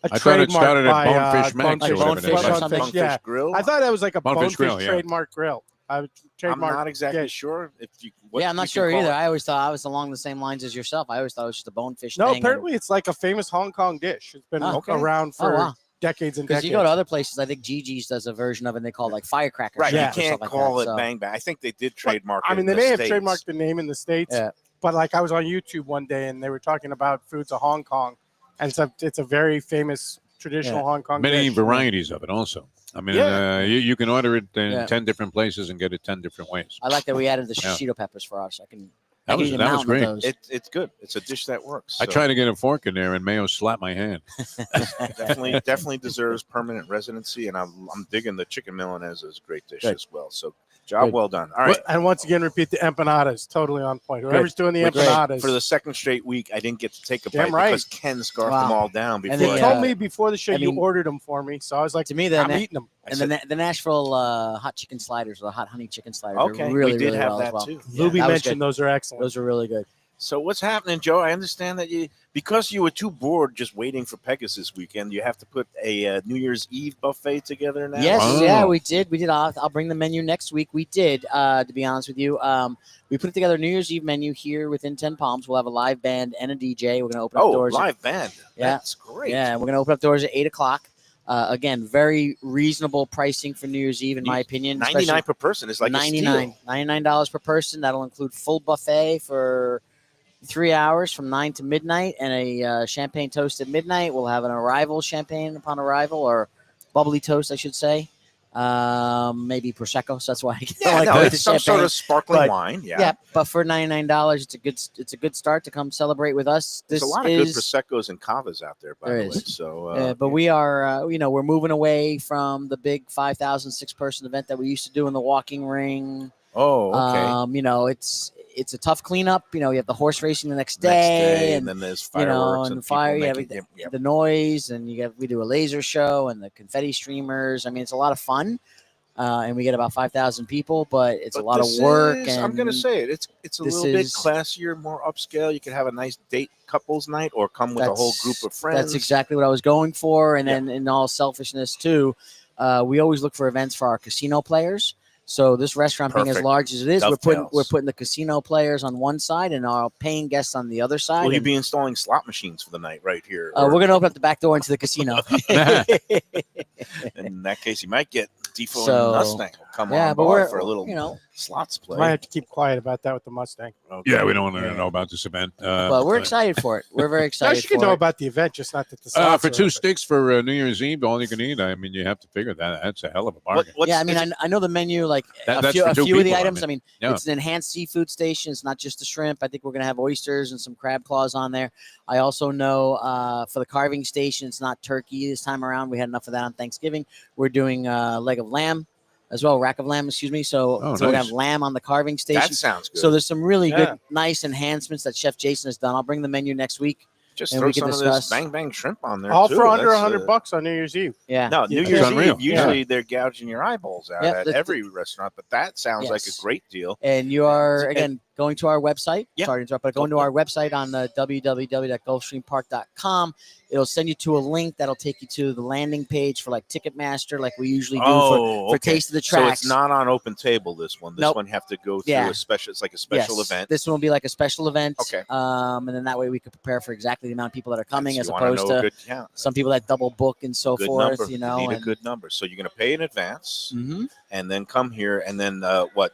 a I thought it trademark started at by, Bonefish Max or Bonefish, whatever it is. Bonefish, something. Bonefish yeah. Grill. I thought that was like a Bonefish Bonefish Grill, yeah. trademark grill. I'm Trademark not exactly dish. sure if you. I'm not sure either. I always thought I was along the same lines as yourself. I always thought it was just a bonefish No, thing. apparently it's like a famous Hong Kong dish. It's been Oh, okay. around for wow. decades and Because decades. you go to other places, I think Gigi's does a version of it, and they call it like firecracker. Right, Yeah. shrimp you or can't stuff like call that, it so- Bang Bang. I think they did trademark. I it mean, in they the may have States. trademarked the name in the States, Yeah. but like I was on YouTube one day and they were talking about foods of Hong Kong, and it's a very famous traditional Hong Kong Many dish. varieties of it also. I mean, Yeah. you can order it in Yeah. 10 different places and get it 10 different ways. I like that we added the Yeah. shishito peppers for us. I can That was eat a that was mountain of great. those. It's good. It's a dish that works. I so tried to get a fork in there, and Mayo slapped my hand. definitely deserves permanent residency, and I'm digging the chicken milanese is a great dish Good. as well. So job Good. well done. All right. And once again, repeat the empanadas. Totally on point. Whoever's doing the Which, empanadas. for the second straight week, I didn't get to take a Damn bite right. because Ken scarfed Wow. them all down before. And you then, I- told me before the show I you mean- ordered them for me, so I was like, To me, I'm the eating them. I and said, the Nashville hot chicken sliders or the hot honey chicken sliders okay, are really, we did really have well that as well. too. Luby that was mentioned those are excellent. Those are really good. So what's happening, Joe? I understand that because you were too bored just waiting for Pegasus weekend, you have to put a New Year's Eve buffet together now. Yes, Wow. yeah, we did. I'll bring the menu next week. We did, to be honest with you. We put together a New Year's Eve menu here within 10 Palms. We'll have a live band and a DJ. We're going to open up Oh, doors. live band. Yeah. That's great. Yeah, we're going to open up doors at 8 o'clock. Again, very reasonable pricing for New Year's Eve, in my opinion. 99 per person is like a steal. $99 per person. That'll include full buffet for 3 hours from 9 to midnight and a champagne toast at midnight. We'll have an arrival champagne upon arrival, or bubbly toast, I should say. Maybe Prosecco. So that's why I Yeah, like no, the it's some sort champagne. of sparkling But- wine. Yeah. Yeah, but for $99, it's a good start to come celebrate with us. There's This a lot of good is Proseccos and Cavas out there, by There the way. is. So, but we are, we're moving away from the big 5,000 6-person event that we used to do in the walking ring. oh, okay. It's a tough cleanup. You have the horse racing the next Next day, day, and then there's you know, fireworks and and fire, people yeah, making, yep. the noise, and we do a laser show and the confetti streamers. I mean, it's a lot of fun, and we get about 5,000 people, but it's a lot of this work. is- I'm going to and say it. It's a this little bit is- classier, more upscale. You could have a nice date couples night, or come with a whole group of friends. That's exactly what I was going for. And Yeah. then, in all selfishness too, we always look for events for our casino players. So this restaurant being as Perfect. large as it is, Dovetails. we're putting the casino players on one side and our paying guests on the other side. Will you and, be installing slot machines for the night right here? we're going to open up the back door into the casino. In that case, you might get Defo So, and Mustang will come yeah, on but board we're for a little slots play. Might have to keep quiet about that with the Mustang. Okay. Yeah, we don't want to know about this event. But we're excited for it. We're very No, excited you can for know it. about the event, just not that the slots for are 2 open. sticks for New Year's Eve, all you can eat. I mean, you have to figure that. That's a hell of a bargain. Yeah, I mean, I know the menu, like That's a few for 2 of the people, I items. mean. Yeah. It's an enhanced seafood station. It's not just the shrimp. I think we're going to have oysters and some crab claws on there. I also know for the carving station, it's not turkey this time around. We had enough of that on Thanksgiving. We're doing leg of lamb as well, rack of lamb, excuse me. So, Oh, so we're going to nice. have lamb on the carving station. That sounds good. So there's some really Yeah. good, nice enhancements that Chef Jason has done. I'll bring the menu next week. Just and throw we can some of discuss. this bang bang shrimp on there. All too. for under That's, $100 on New Year's Eve. Yeah. No, New Yeah. Year's It's unreal. Eve, usually they're gouging your eyeballs out Yep, at every restaurant, but that sounds like a Yes. great deal. And you are, And- again, going to our website. Yeah. Sorry to interrupt, but going to our website on www.gulfstreampark.com. It'll send you to a link that'll take you to the landing page for like Ticketmaster, like we usually do for okay. Taste of the So Tracks. it's not on open table, this one. This Nope. one you have to go through Yeah. a special, it's like a special Yes. event. This one will be like a special event. Okay. And then that way we could prepare for exactly the amount of people that are coming, So as you wanna opposed know a to good count. some people that double book and so Good forth. number. You know, need a and, good number. So you're going to pay in advance Mhm. and then come here, and then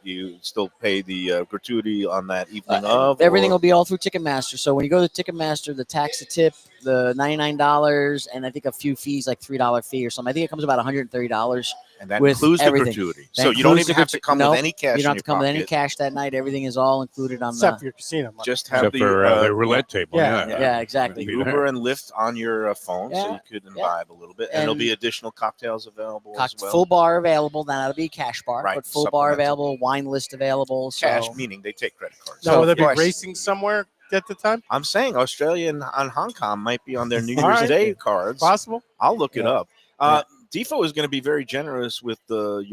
you still pay the gratuity on that evening of? Everything or- will be all through Ticketmaster. So when you go to Ticketmaster, the tax, the tip, the $99, and I think a few fees, like $3 fee or something. I think it comes about $130. and that with includes the everything. gratuity. That So you don't includes even the have to come nope, with any cash. You don't have in to come your with any pocket. cash that night. Everything is all included on Except the. for your casino money. Just have Except the, for the roulette table. Yeah, Yeah, yeah, exactly. the Be there. Uber and Lyft on your phone, so Yeah, you could yeah. imbibe a little bit, and there'll And- be additional cocktails available as well. Full bar available. Then that'll be cash bar, Right, but full bar supplemental. available. Wine list available. So Cash, meaning they take credit cards. Now, So, will there of be course. racing somewhere at the time? I'm saying Australia and Hong Kong might be on their New All Year's right. Day cards. Possible? I'll look it Yeah. up. Defo is going to be very generous with the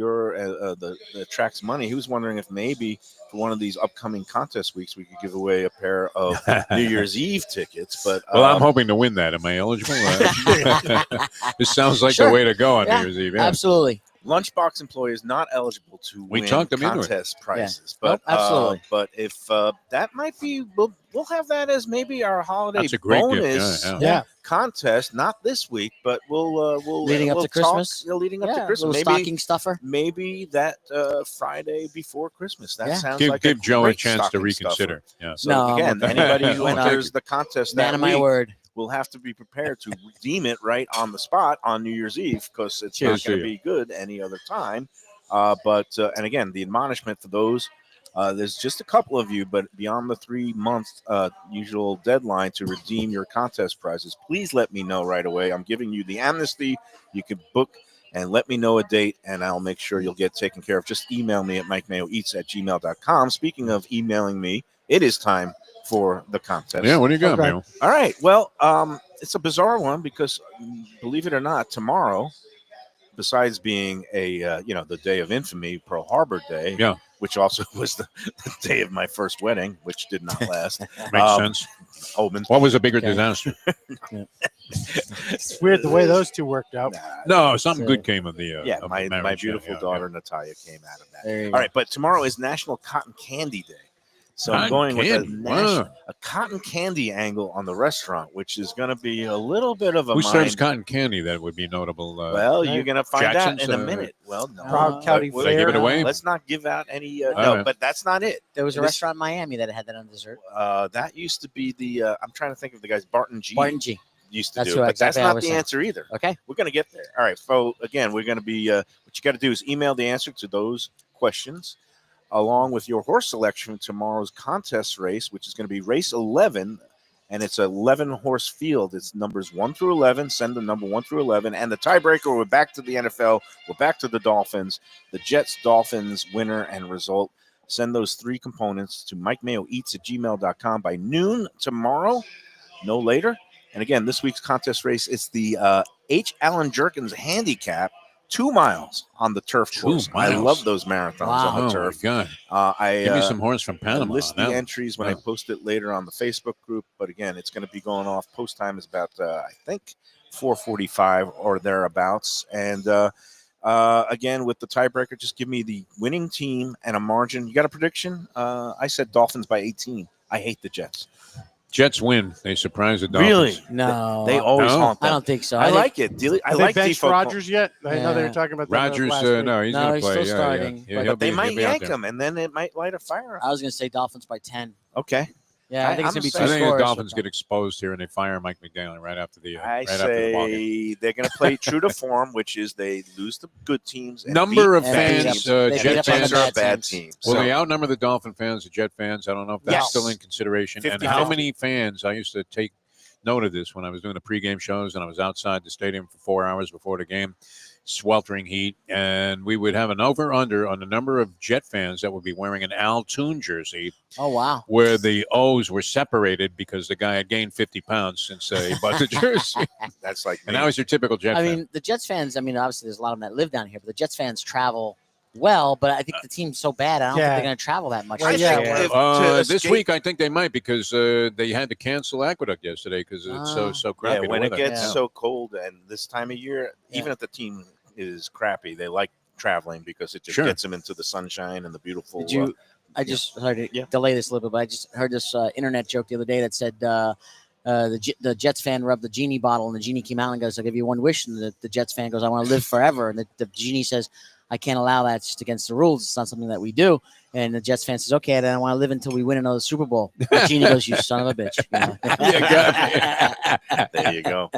track's money. He was wondering if maybe for one of these upcoming contest weeks we could give away a pair of New Year's Eve tickets. But Well, I'm hoping to win that. Am I eligible? This sounds like Sure. the way to go on Yeah, New Year's Eve. Yeah. Absolutely. Lunchbox employees not eligible to We win talked them into it. contest prizes. Nope, But absolutely. but if that might be, we'll have that as maybe our holiday That's a great gift. bonus Yeah, Yeah. contest. Not this week, but we'll Leading up we'll to talk, Christmas? leading up Yeah, to Christmas. little Maybe stocking stuffer. maybe that Friday before Christmas. That Yeah. sounds Give like give Joe a great chance to stocking reconsider. stuffer. Yeah. So No, again, I'm okay. anybody who I'll take enters it. the contest Man that of my week word. will have to be prepared to redeem it right on the spot on New Year's Eve because it's Cheers not going to to you. be good any other time. And again, the admonishment for those. There's just a couple of you, but beyond the 3-month usual deadline to redeem your contest prizes, please let me know right away. I'm giving you the amnesty. You can book and let me know a date, and I'll make sure you'll get taken care of. Just email me at mikemayoeats@gmail.com. Speaking of emailing me, it is time for the contest. Yeah, what do you got, Okay. Mayo? All right. Well, it's a bizarre one because, believe it or not, tomorrow, besides being the day of infamy, Pearl Harbor Day, Yeah. which also was the day of my first wedding, which did not last. Makes sense. Omen. What was a bigger Okay. disaster? It's weird the way those two worked out. No, something So- good came of the Yeah, of the my marriage. beautiful Yeah. daughter Natalia came out of that. There you All go. right, but tomorrow is National Cotton Candy Day. So I'm Cotton going with candy, wow. a cotton candy angle on the restaurant, which is going to be a little bit of a Who serves mind- cotton candy that would be notable? Well, you're going to find Jackson's, out in a uh, minute. Well, no. Proud County But Did I give it Fair. away? Let's not give out any. All No, right. but that's not it. There was a This- restaurant in Miami that had that on dessert. That used to be the. I'm trying to think of the guys. Barton G. Barton G. used to That's do, who it, but exactly that's I not was the saying. answer either. Okay. We're going to get there. All right. So again, we're going to be. What you got to do is email the answer to those questions, along with your horse selection for tomorrow's contest race, which is going to be race 11, and it's an 11-horse field. It's numbers 1 through 11. Send the number 1 through 11, and the tiebreaker. We're back to the NFL. We're back to the Dolphins. The Jets Dolphins winner and result. Send those 3 components to mikemayoeats@gmail.com by noon tomorrow, no later. And again, this week's contest race is the H. Allen Jerkins Handicap, 2 miles on the turf 2 course. I miles. love those marathons Wow. on the Oh, my turf. God. I Give me some horse from I Panama. list the on that one. entries when I Yeah. post it later on the Facebook group. But again, it's going to be going off. Post time is about, I think, 4:45 or thereabouts. And Again, with the tiebreaker, just give me the winning team and a margin. You got a prediction? I said Dolphins by 18. I hate the Jets. Jets win. They surprise the Dolphins. Really? No, They always No? haunt them. I don't think so. I think- like it. I Have like they benched Defo. Rodgers yet? I know they were Yeah. talking about that Rodgers, last week. no, he's No, going to he's play. still starting, but he'll They be- might he'll be out yank there. him, and then it might light a fire. I was going to say Dolphins by 10. Okay. Yeah, I think it's I'm going to be saying- two I think the scores. Dolphins get exposed here and they fire Mike McDaniel right after the I right after the ball game. say they're going to play true to form, which is they lose the good teams. And Number of And beat fans, up- they beat Jet up on the fans. bad bad teams. teams. Will So- they outnumber the Dolphin fans, the Jet fans? I don't know if that's Yes. still in consideration. And 50-50. how many fans? I used to take note of this when I was doing the pregame shows and I was outside the stadium for 4 hours before the game, sweltering heat, and we would have an over/under on the number of Jet fans that would be wearing an Al Toon jersey, Oh, wow. where the O's were separated because the guy had gained 50 pounds since he bought the jersey. That's like And me. that was your typical Jet I fan. mean, the Jets fans, obviously there's a lot of them that live down here, but the Jets fans travel well, but I think the team's so bad, I don't think Yeah. they're going to travel that much. Well, I this yeah, think year. if to This escape- week, I think they might because they had to cancel Aqueduct yesterday because it's Ah. so Yeah, crappy. the when it weather. gets Yeah. so cold and this time of year, Yeah. even if the team is crappy, they like traveling because it just Sure. gets them into the sunshine and the beautiful. Did you? I just sorry to Yeah. delay this a little bit, but I just heard this internet joke the other day that said the Jets fan rubbed the genie bottle and the genie came out and goes, "I'll give you one wish," and the Jets fan goes, "I want to live forever," and the genie says, "I can't allow that. It's just against the rules. It's not something that we do." And the Jets fan says, "Okay, then I want to live until we win another Super Bowl." The genie goes, "You son of a bitch." You know? there you go.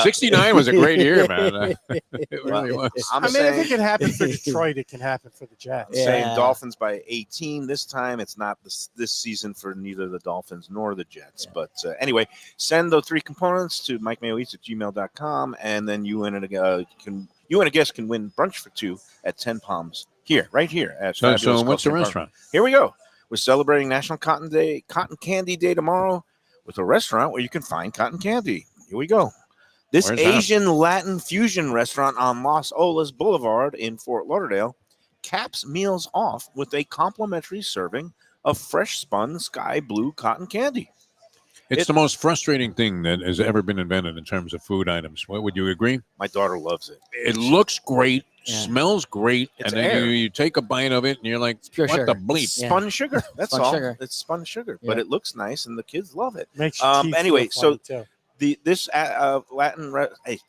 69 was a great year, man. It really was. I'm I mean, saying, if it can happen for Detroit, it can happen for the Jets. I'm saying Yeah. Dolphins by 18 this time. It's not this season for neither the Dolphins nor the Jets. But anyway, send those 3 components to mikemayoeats@gmail.com, and then you and a guest can win brunch for 2 at 10 Palms right here at So fabulous what's the Gulfstream Park. restaurant? Here we go. We're celebrating National Cotton Candy Day tomorrow with a restaurant where you can find cotton candy. Here we go. This Where's that? Asian Latin fusion restaurant on Los Olas Boulevard in Fort Lauderdale caps meals off with a complimentary serving of fresh spun sky blue cotton candy. It's the most frustrating thing that has ever been invented in terms of food items. What would you agree? My daughter loves it. It looks great, Yeah. smells great, It's and then air. you take a bite of it and you're like, pure what sugar. the bleep? Yeah. Spun sugar. That's Spun all. sugar. It's spun sugar, Yeah. but it looks nice and the kids love it. Makes your teeth Anyway, feel funny, too. This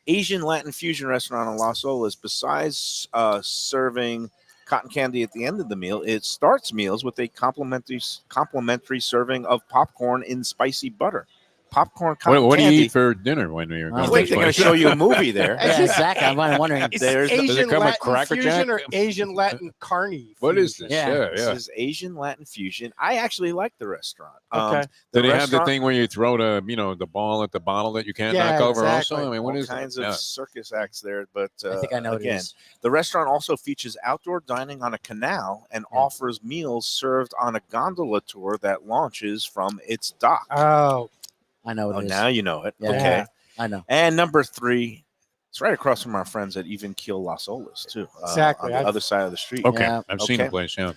Asian Latin fusion restaurant in Los Olas, besides serving cotton candy at the end of the meal, it starts meals with a complimentary serving of popcorn in spicy butter. Popcorn cotton What do candy. you eat for dinner when you're Well, going Wait, this they're going place? to show you a movie there. Yeah, exactly. I'm wondering. Is There's the- does it Asian come with Latin Cracker fusion Jack? or Asian Latin carny? What is fusion? this? Yeah. This is Asian Latin fusion. I actually like the restaurant. Okay. Do they have the restaurant- thing where you throw the ball at the bottle that you can't Yeah, knock over exactly. also? I mean, what all is kinds that? of circus acts there, but I think I know what it again, is. the restaurant also features outdoor dining on a canal and Yeah. offers meals served on a gondola tour that launches from its dock. Oh, I know what Oh, it is. now you know it. Yeah. Okay. I know. And number 3, it's right across from our friends at Even Keel Las Olas, too. Exactly. On the other side of the street. Okay, Yeah. I've seen the Okay. place, yeah.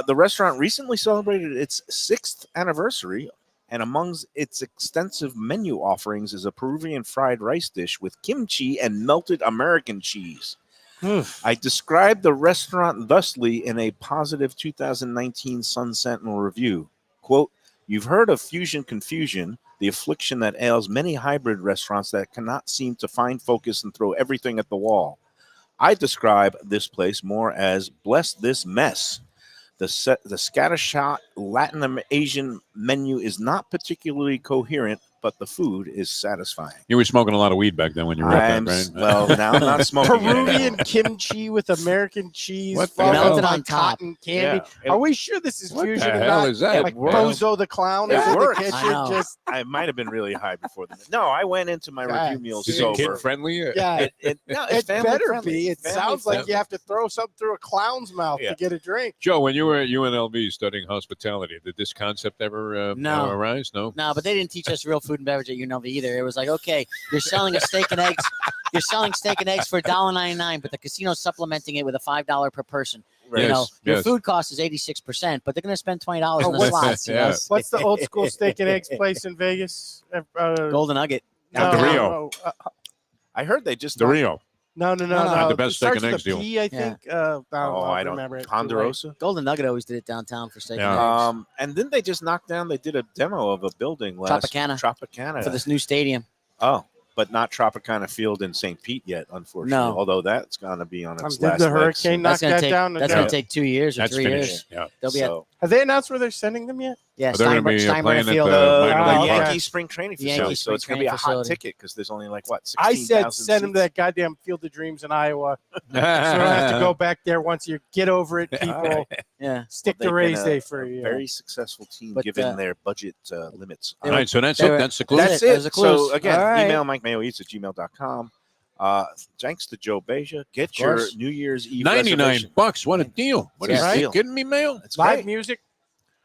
The restaurant recently celebrated its 6th anniversary, and amongst its extensive menu offerings is a Peruvian fried rice dish with kimchi and melted American cheese. I described the restaurant thusly in a positive 2019 Sun Sentinel review. Quote, "You've heard of fusion confusion, the affliction that ails many hybrid restaurants that cannot seem to find focus and throw everything at the wall. I describe this place more as bless this mess. The scattershot Latin Asian menu is not particularly coherent, but the food is satisfying." You were smoking a lot of weed back then when you wrote I'm that, s- right? well, now I'm not smoking it anymore. Peruvian kimchi with American cheese, What the followed hell? Melted by on top. cotton candy. Yeah. Are we sure this is What the fusion and hell not is that? like Well, Bozo the Clown it is in the works. I kitchen? know. Just I might have been really high before the. No, I went into my God, review meals Is it sober. kid friendly? yeah, No, it family better friendly. be. It Family sounds like friendly. you have to throw something through a clown's mouth Yeah. to get a drink. Joe, when you were at UNLV studying hospitality, did this concept ever No. arise? No. No, but they didn't teach us real food and beverage at UNLV either. It was like, okay, you're selling a steak and eggs. You're selling steak and eggs for $1.99, but the casino's supplementing it with a $5 per person. Right. You know, Yes, your yes. food cost is 86%, but they're going to spend $20 Oh, on the what's- slots. You know? Yeah. What's the old school steak and eggs place in Vegas? Golden Nugget. The Rio. I heard they just The Rio. No. Not the best It starts steak and with eggs a deal. P, I think. I don't remember it. Too late. Ponderosa. Golden Nugget always did it downtown for steak Yeah. and eggs. And then they just knocked down. They did a demo of a building last Tropicana For this new stadium. Oh, but not Tropicana Field in St. Pete yet, unfortunately. No. Although that's going to be on its Did last the legs. hurricane knock that down? That's going to take 2 years or That's 3 finished. years. Yeah. They'll be So, Have they announced where they're sending them yet? Yeah, They're gonna be Steinbrenner playing at Field. the minor league okay. Yankee spring training Yankee facility. So spring it's going to be a training hot facility. ticket because there's only like, what, I 16,000 said send them to seats? that goddamn Field of Dreams in Iowa. So I don't have to go back there once you get over it, people. All right. Yeah. Stick Well, to they've Rays been Day for a year. very successful team But, given their budget limits. All right, so that's they it. were- That's the clue. That's Those are it. clues. So again, All right. email MikeMayoEats@gmail.com. Thanks to Joe Beja. Get Of your course. New Year's Eve $99. reservation. What a deal! What It's are a you deal. kidding me, Mayo? It's Live great. music,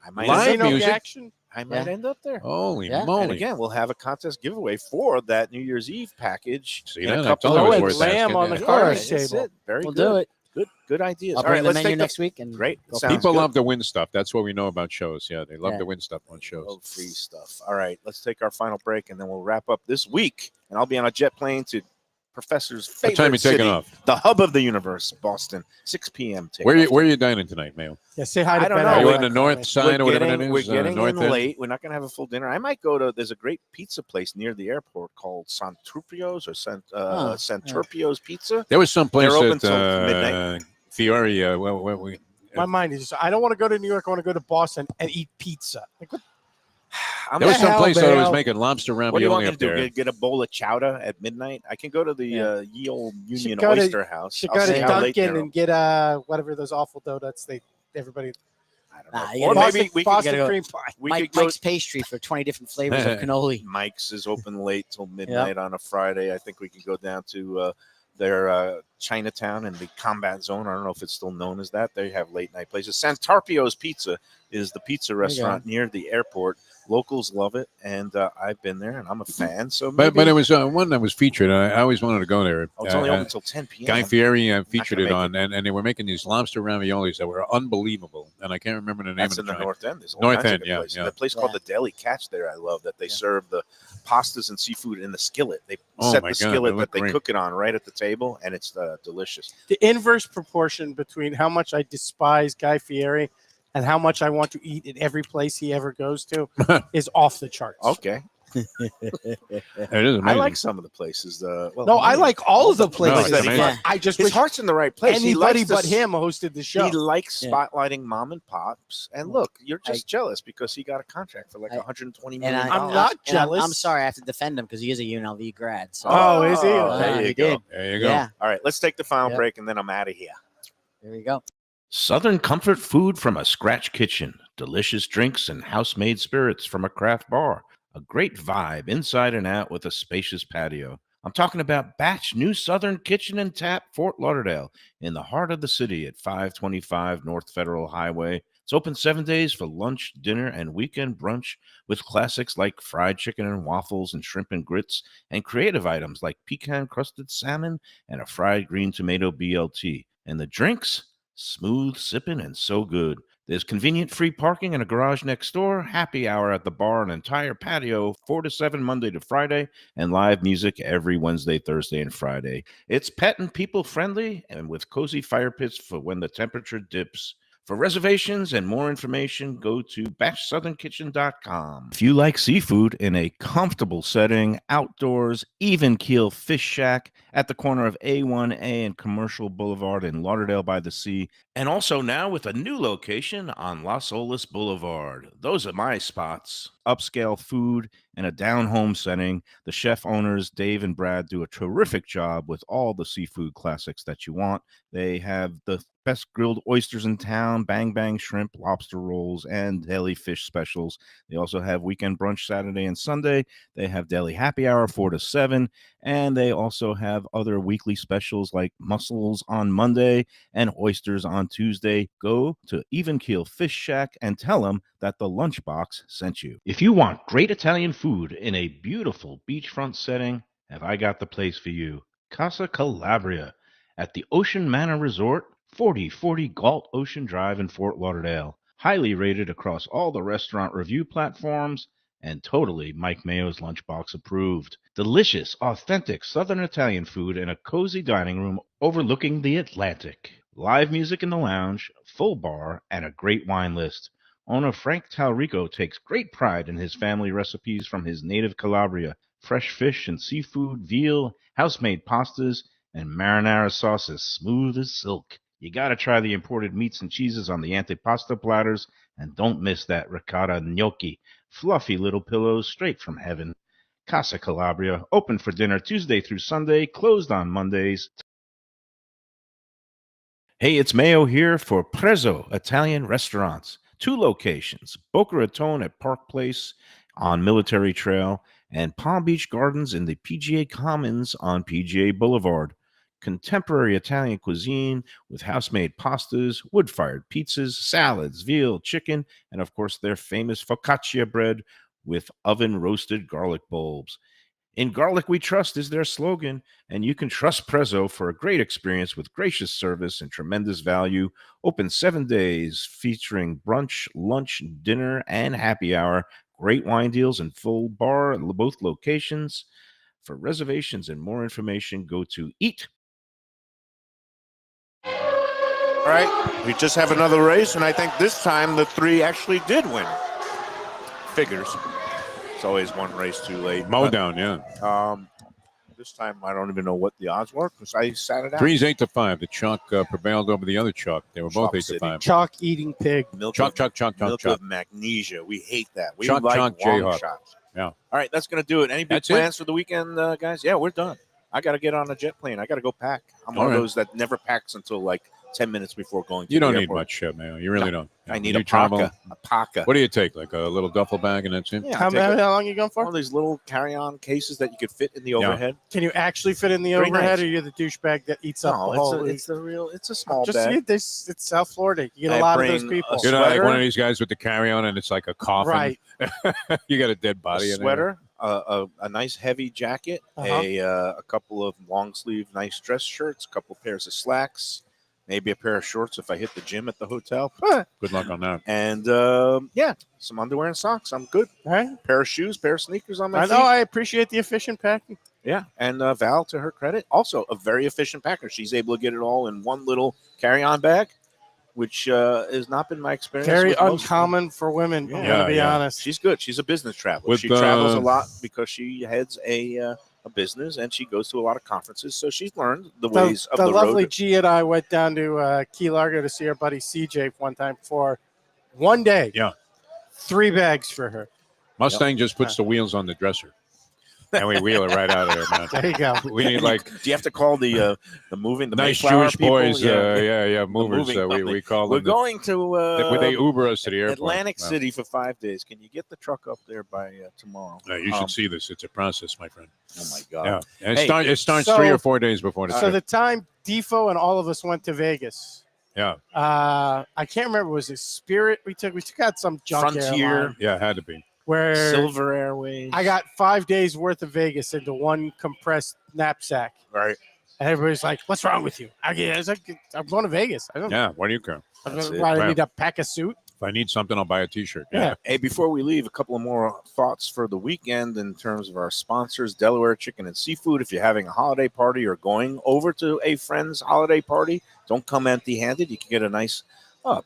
I might, Live end, casino music? action. I might end up there. Holy Yeah. moly! And again, we'll have a contest giveaway for that New Year's Eve package. See in that? a I couple told you of it was Oh, worth and lamb asking, on yeah. the Of card course. That's table. it. Very We'll good. do it. Good ideas. I'll All right, bring the let's menu take next week. And Great. go Sounds People good. love to win stuff. That's what we know about shows. Yeah, they love Yeah. to win stuff on shows. Oh, free stuff. All right, let's take our final break and then we'll wrap up this week. And I'll be on a jet plane to Professor's What favorite time are you taking city, off? the hub of the universe, Boston, 6 p.m. Where are you dining tonight, Mayo? Yeah, say hi to I don't Ben. know. Are you We're on the north side or whatever it is? We're getting north in end? late. We're not going to have a full dinner. I might go to. There's a great pizza place near the airport called Santurpio's or Santurpio's Pizza. There was some place They're open at till midnight. Fiore. My mind is just, I don't want to go to New York. I want to go to Boston and eat pizza. Like, what There was the some hell, place that was Mayo? making lobster What do you want ravioli me to up do? there. Get a bowl of chowder at midnight? I can go to the Ye Olde Union go to- Oyster House. should I'll go see to how late Dunkin' they're and get whatever those awful donuts everybody. I don't Nah, know. you Or gotta- Boston, maybe we Boston could go- cream pie. Mike's go. pastry for 20 different flavors of cannoli. Mike's is open late till midnight on a Friday. I think we can go down to their Chinatown and the Combat Zone. I don't know if it's still known as that. They have late night places. Santarpio's Pizza is the pizza restaurant near the airport. Locals love it, and I've been there, and I'm a fan. So, But maybe, it was one that was featured. I always wanted to go there. it's only open until 10 p.m. Guy Fieri featured gonna it make on, and they were making these lobster raviolis that were unbelievable. And I can't remember the name That's of in the the joint. North End. There's all North kinds of End, good yeah, places. yeah. The place called the Deli Catch there, I love that they serve the pastas and seafood in the skillet. They Oh set my the God, skillet they that look they great. cook it on right at the table, and it's delicious. The inverse proportion between how much I despise Guy Fieri and how much I want to eat at every place he ever goes to is off the charts. Okay. It is amazing. I like some of the places. No, I like all of the places. No, it's that he amazing. goes. I just His wish heart's in the right place. anybody he likes but to, him hosted the show. He likes Yeah. spotlighting mom and pops. And look, you're just jealous because he got a contract for like I- $120 And million. I'm not and jealous. I'm sorry, I have to defend him because he is a UNLV grad. So Oh, is he? There he you go. did. There you go. Yeah, All right, let's take the final Yep. break, and then I'm out of here. there you go. Southern comfort food from a scratch kitchen, delicious drinks and house-made spirits from a craft bar, a great vibe inside and out with a spacious patio. I'm talking about Batch New Southern Kitchen and Tap, Fort Lauderdale, in the heart of the city at 525 North Federal Highway. It's open 7 days for lunch, dinner, and weekend brunch with classics like fried chicken and waffles and shrimp and grits, and creative items like pecan-crusted salmon and a fried green tomato BLT. And the drinks? Smooth sipping and so good. There's convenient free parking and a garage next door, happy hour at the bar, an entire patio, 4 to 7 Monday to Friday, and live music every Wednesday, Thursday, and Friday. It's pet and people friendly and with cozy fire pits for when the temperature dips. For reservations and more information, go to batchsouthernkitchen.com. If you like seafood in a comfortable setting, outdoors, even keel fish shack at the corner of A1A and Commercial Boulevard in Lauderdale by the Sea, and also now with a new location on Las Olas Boulevard. Those are my spots. Upscale food and a down-home setting. The chef owners, Dave and Brad, do a terrific job with all the seafood classics that you want. They have the best grilled oysters in town, bang bang shrimp, lobster rolls, and deli fish specials. They also have weekend brunch Saturday and Sunday. They have deli happy hour 4 to 7, and they also have other weekly specials like mussels on Monday and oysters on Tuesday. Go to Even Keel Fish Shack and tell them that the Lunchbox sent you. If you want great Italian food in a beautiful beachfront setting, have I got the place for you. Casa Calabria at the Ocean Manor Resort, 4040 Galt Ocean Drive in Fort Lauderdale. Highly rated across all the restaurant review platforms and totally Mike Mayo's Lunchbox approved. Delicious, authentic Southern Italian food in a cozy dining room overlooking the Atlantic. Live music in the lounge, full bar, and a great wine list. Owner Frank Talrico takes great pride in his family recipes from his native Calabria. Fresh fish and seafood, veal, house-made pastas, and marinara sauces smooth as silk. You gotta try the imported meats and cheeses on the antipasta platters, and don't miss that ricotta gnocchi, fluffy little pillows straight from heaven. Casa Calabria, open for dinner Tuesday through Sunday, closed on Mondays. Hey, it's Mayo here for Prezzo Italian Restaurants. 2 locations, Boca Raton at Park Place on Military Trail and Palm Beach Gardens in the PGA Commons on PGA Boulevard. Contemporary Italian cuisine with house-made pastas, wood-fired pizzas, salads, veal, chicken, and of course their famous focaccia bread with oven-roasted garlic bulbs. In Garlic We Trust is their slogan, and you can trust Prezzo for a great experience with gracious service and tremendous value. Open 7 days, featuring brunch, lunch, dinner, and happy hour. Great wine deals and full bar at both locations. For reservations and more information, go to Eat. All right, we just have another race, and I think this time the 3 actually did win. Figures. It's always one race too late. Mow down, yeah. This time I don't even know what the odds were because I sat it out. 3's 8-5. The chalk prevailed over the other chalk. They were both Chalk 8-5. Chalk eating pig. Milk Chalk, of, chalk. milk of magnesia. We hate that. We Chalk, like chalk, long Jayhawk. shots. Yeah. All right, that's going to do it. Any big That's it? plans for the weekend, guys? Yeah, we're done. I got to get on a jet plane. I got to go pack. I'm one All of right. those that never packs until like 10 minutes before going to You the don't need airport. much, Mayo. You really don't. I When need you a travel. paca. A paca. What do you take? Like a little duffel bag and that's it? Yeah, How take a- long you going one for? of these little carry-on cases that you could fit in the overhead. Can you actually fit in the Very overhead, nice. or you're the douchebag that eats up the whole? it's a small Just bag. it's South Florida. You get I a lot of those bring a people. You're not like sweater. one of these guys with the carry-on and it's like a coffin. Right. You got a dead body A in there. sweater, a nice heavy jacket, a couple of long sleeve nice dress shirts, a couple pairs of slacks, maybe a pair of shorts if I hit the gym at the hotel, Good luck on that. and some underwear and socks. I'm good. All right. Pair of shoes, pair of sneakers on my I feet. know. I appreciate the efficient packing. Yeah, and Val, to her credit, also a very efficient packer. She's able to get it all in one little carry-on bag, which has not been my experience. Very with most of them. uncommon for women. I'm Yeah, gonna be yeah. honest. She's good. She's a business traveler. With, She travels a uh, lot because she heads a business and she goes to a lot of conferences. So she's learned the ways of The the lovely road. G and I went down to Key Largo to see our buddy CJ one time for one day. Yeah. 3 bags for her. Mustang just puts the wheels on the dresser. And we wheel it right out of there, man. There you go. We need like Do you have to call the moving the nice Mayflower Jewish people? boys. Yeah. Movers. moving We company. call We're them. going to They Uber us to the airport. Atlantic Wow. City for 5 days. Can you get the truck up there by tomorrow? You should see this. It's a process, my friend. Oh my God! Yeah. And Hey, it starts so- 3 or 4 days before the So trip. the time Defo and all of us went to Vegas. Yeah. I can't remember. Was it Spirit? We took out some junk Frontier. airline Yeah, it had to be. where Silver Airways. I got 5 days worth of Vegas into one compressed knapsack. right. And everybody's like, "What's wrong with you?" I was like, "I'm going to Vegas. I don't. Yeah. What do you care? That's it. I Wow. need to pack a suit." If I need something, I'll buy a T-shirt. Yeah. Hey, before we leave, a couple of more thoughts for the weekend in terms of our sponsors, Delaware Chicken and Seafood. If you're having a holiday party or going over to a friend's holiday party, don't come empty-handed. You can get a nice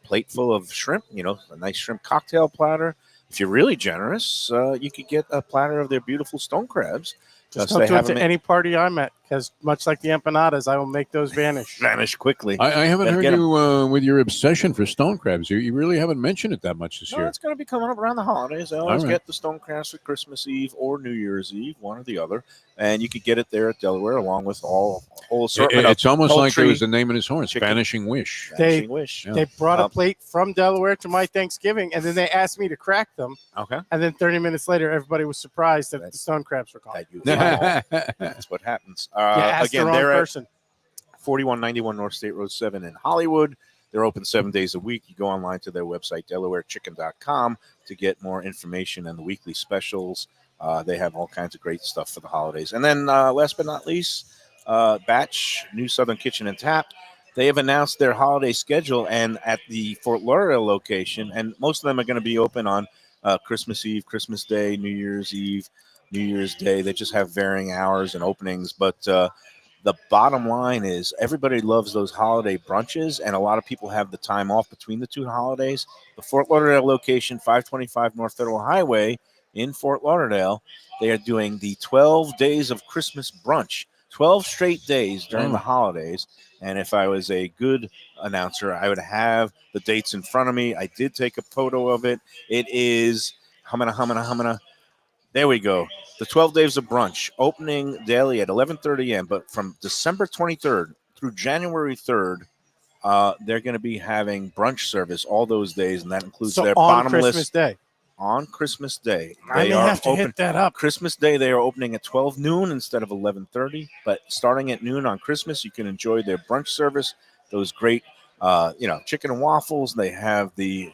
plate full of shrimp, a nice shrimp cocktail platter. If you're really generous, you could get a platter of their beautiful stone crabs. Just So don't they do it have to them any party I'm at, because much like the empanadas, I will make those vanish. vanish quickly. I haven't Better heard get 'em. you with your obsession for stone crabs. You really haven't mentioned it that much this No, year. it's going to be coming up around the holidays. I always All right. get the stone crabs for Christmas Eve or New Year's Eve, one or the other. And you could get it there at Delaware along with a whole assortment of It's almost like poultry, it was the name of his horse, chicken. Vanishing Wish. Vanishing Wish. Yeah. They brought a Um, plate from Delaware to my Thanksgiving, and then they asked me to crack them. Okay. And then 30 minutes later, everybody was surprised that the That's- stone crabs were gone. That you ate all. That's what happens. Yeah, ask the Again, wrong they're at person. 4191 North State Road 7 in Hollywood. They're open 7 days a week. You go online to their website, DelawareChicken.com, to get more information and the weekly specials. They have all kinds of great stuff for the holidays. And then last but not least, Batch, New Southern Kitchen and Tap. They have announced their holiday schedule, and at the Fort Lauderdale location, and most of them are going to be open on Christmas Eve, Christmas Day, New Year's Eve, New Year's Day. They just have varying hours and openings. But the bottom line is everybody loves those holiday brunches, and a lot of people have the time off between the two holidays. The Fort Lauderdale location, 525 North Federal Highway in Fort Lauderdale, they are doing the 12 Days of Christmas brunch, 12 straight days during the holidays. And if I was a good announcer, I would have the dates in front of me. I did take a photo of it. It is humana. There we go. The 12 Days of Brunch, opening daily at 11:30 a.m. But from December 23rd through January 3rd, they're going to be having brunch service all those days, and that includes So their on bottomless Christmas Day. on Christmas Day. I may have to hit that up. Christmas Day, they are opening at 12 noon instead of 11:30. But starting at noon on Christmas, you can enjoy their brunch service. Those great, chicken and waffles. They have the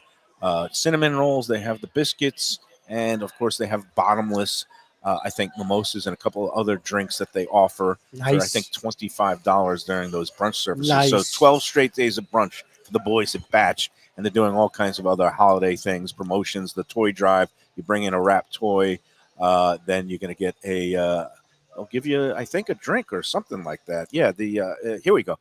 cinnamon rolls. They have the biscuits, and of course, they have bottomless. I think mimosas and a couple of other drinks that they offer for I think $25 during those brunch services. Nice. So 12 straight days of brunch for the boys at Batch. And they're doing all kinds of other holiday things, promotions, the toy drive. You bring in a wrapped toy, then you're going to get they'll give you, I think, a drink or something like that. Yeah, here we go.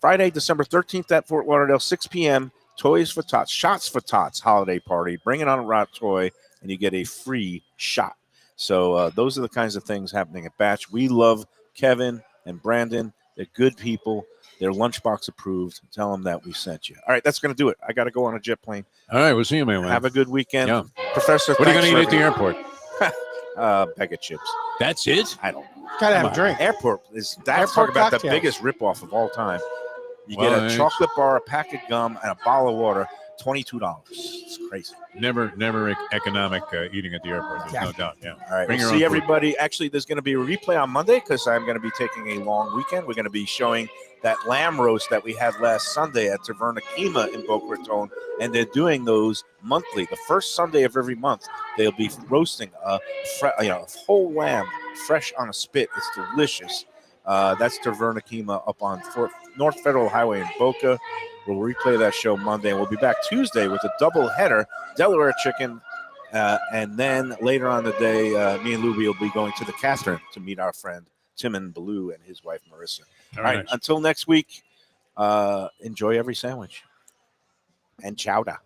Friday, December 13th at Fort Lauderdale, 6 p.m., Toys for Tots, Shots for Tots holiday party. Bring it on a wrapped toy, and you get a free shot. So those are the kinds of things happening at Batch. We love Kevin and Brandon. They're good people. They're Lunchbox approved. Tell them that we sent you. All right, that's going to do it. I got to go on a jet plane. All right, we'll see you, man. Have a good weekend. Yeah. Professor, What are you going to eat at the everything. airport? Bag of chips. That's it? I don't. Gotta have a drink. Airport is that's Airport talk about cocktails. the biggest ripoff of all time. You Well, get a chocolate bar, a pack of gum, and a bottle of water. $22. It's crazy. Never economic eating at the airport. There's no doubt. Yeah. All right. Bring We'll your own see food. everybody. Actually, there's going to be a replay on Monday because I'm going to be taking a long weekend. We're going to be showing that lamb roast that we had last Sunday at Taverna Kima in Boca Raton, and they're doing those monthly. The first Sunday of every month, they'll be roasting a whole lamb fresh on a spit. It's delicious. That's Taverna Kima up on North Federal Highway in Boca. We'll replay that show Monday, and we'll be back Tuesday with a double header, Delaware chicken, and then later on the day, me and Luby will be going to the Catherine to meet our friend Timon Ballou and his wife Marissa. All right, nice. until next week, enjoy every sandwich and chowder.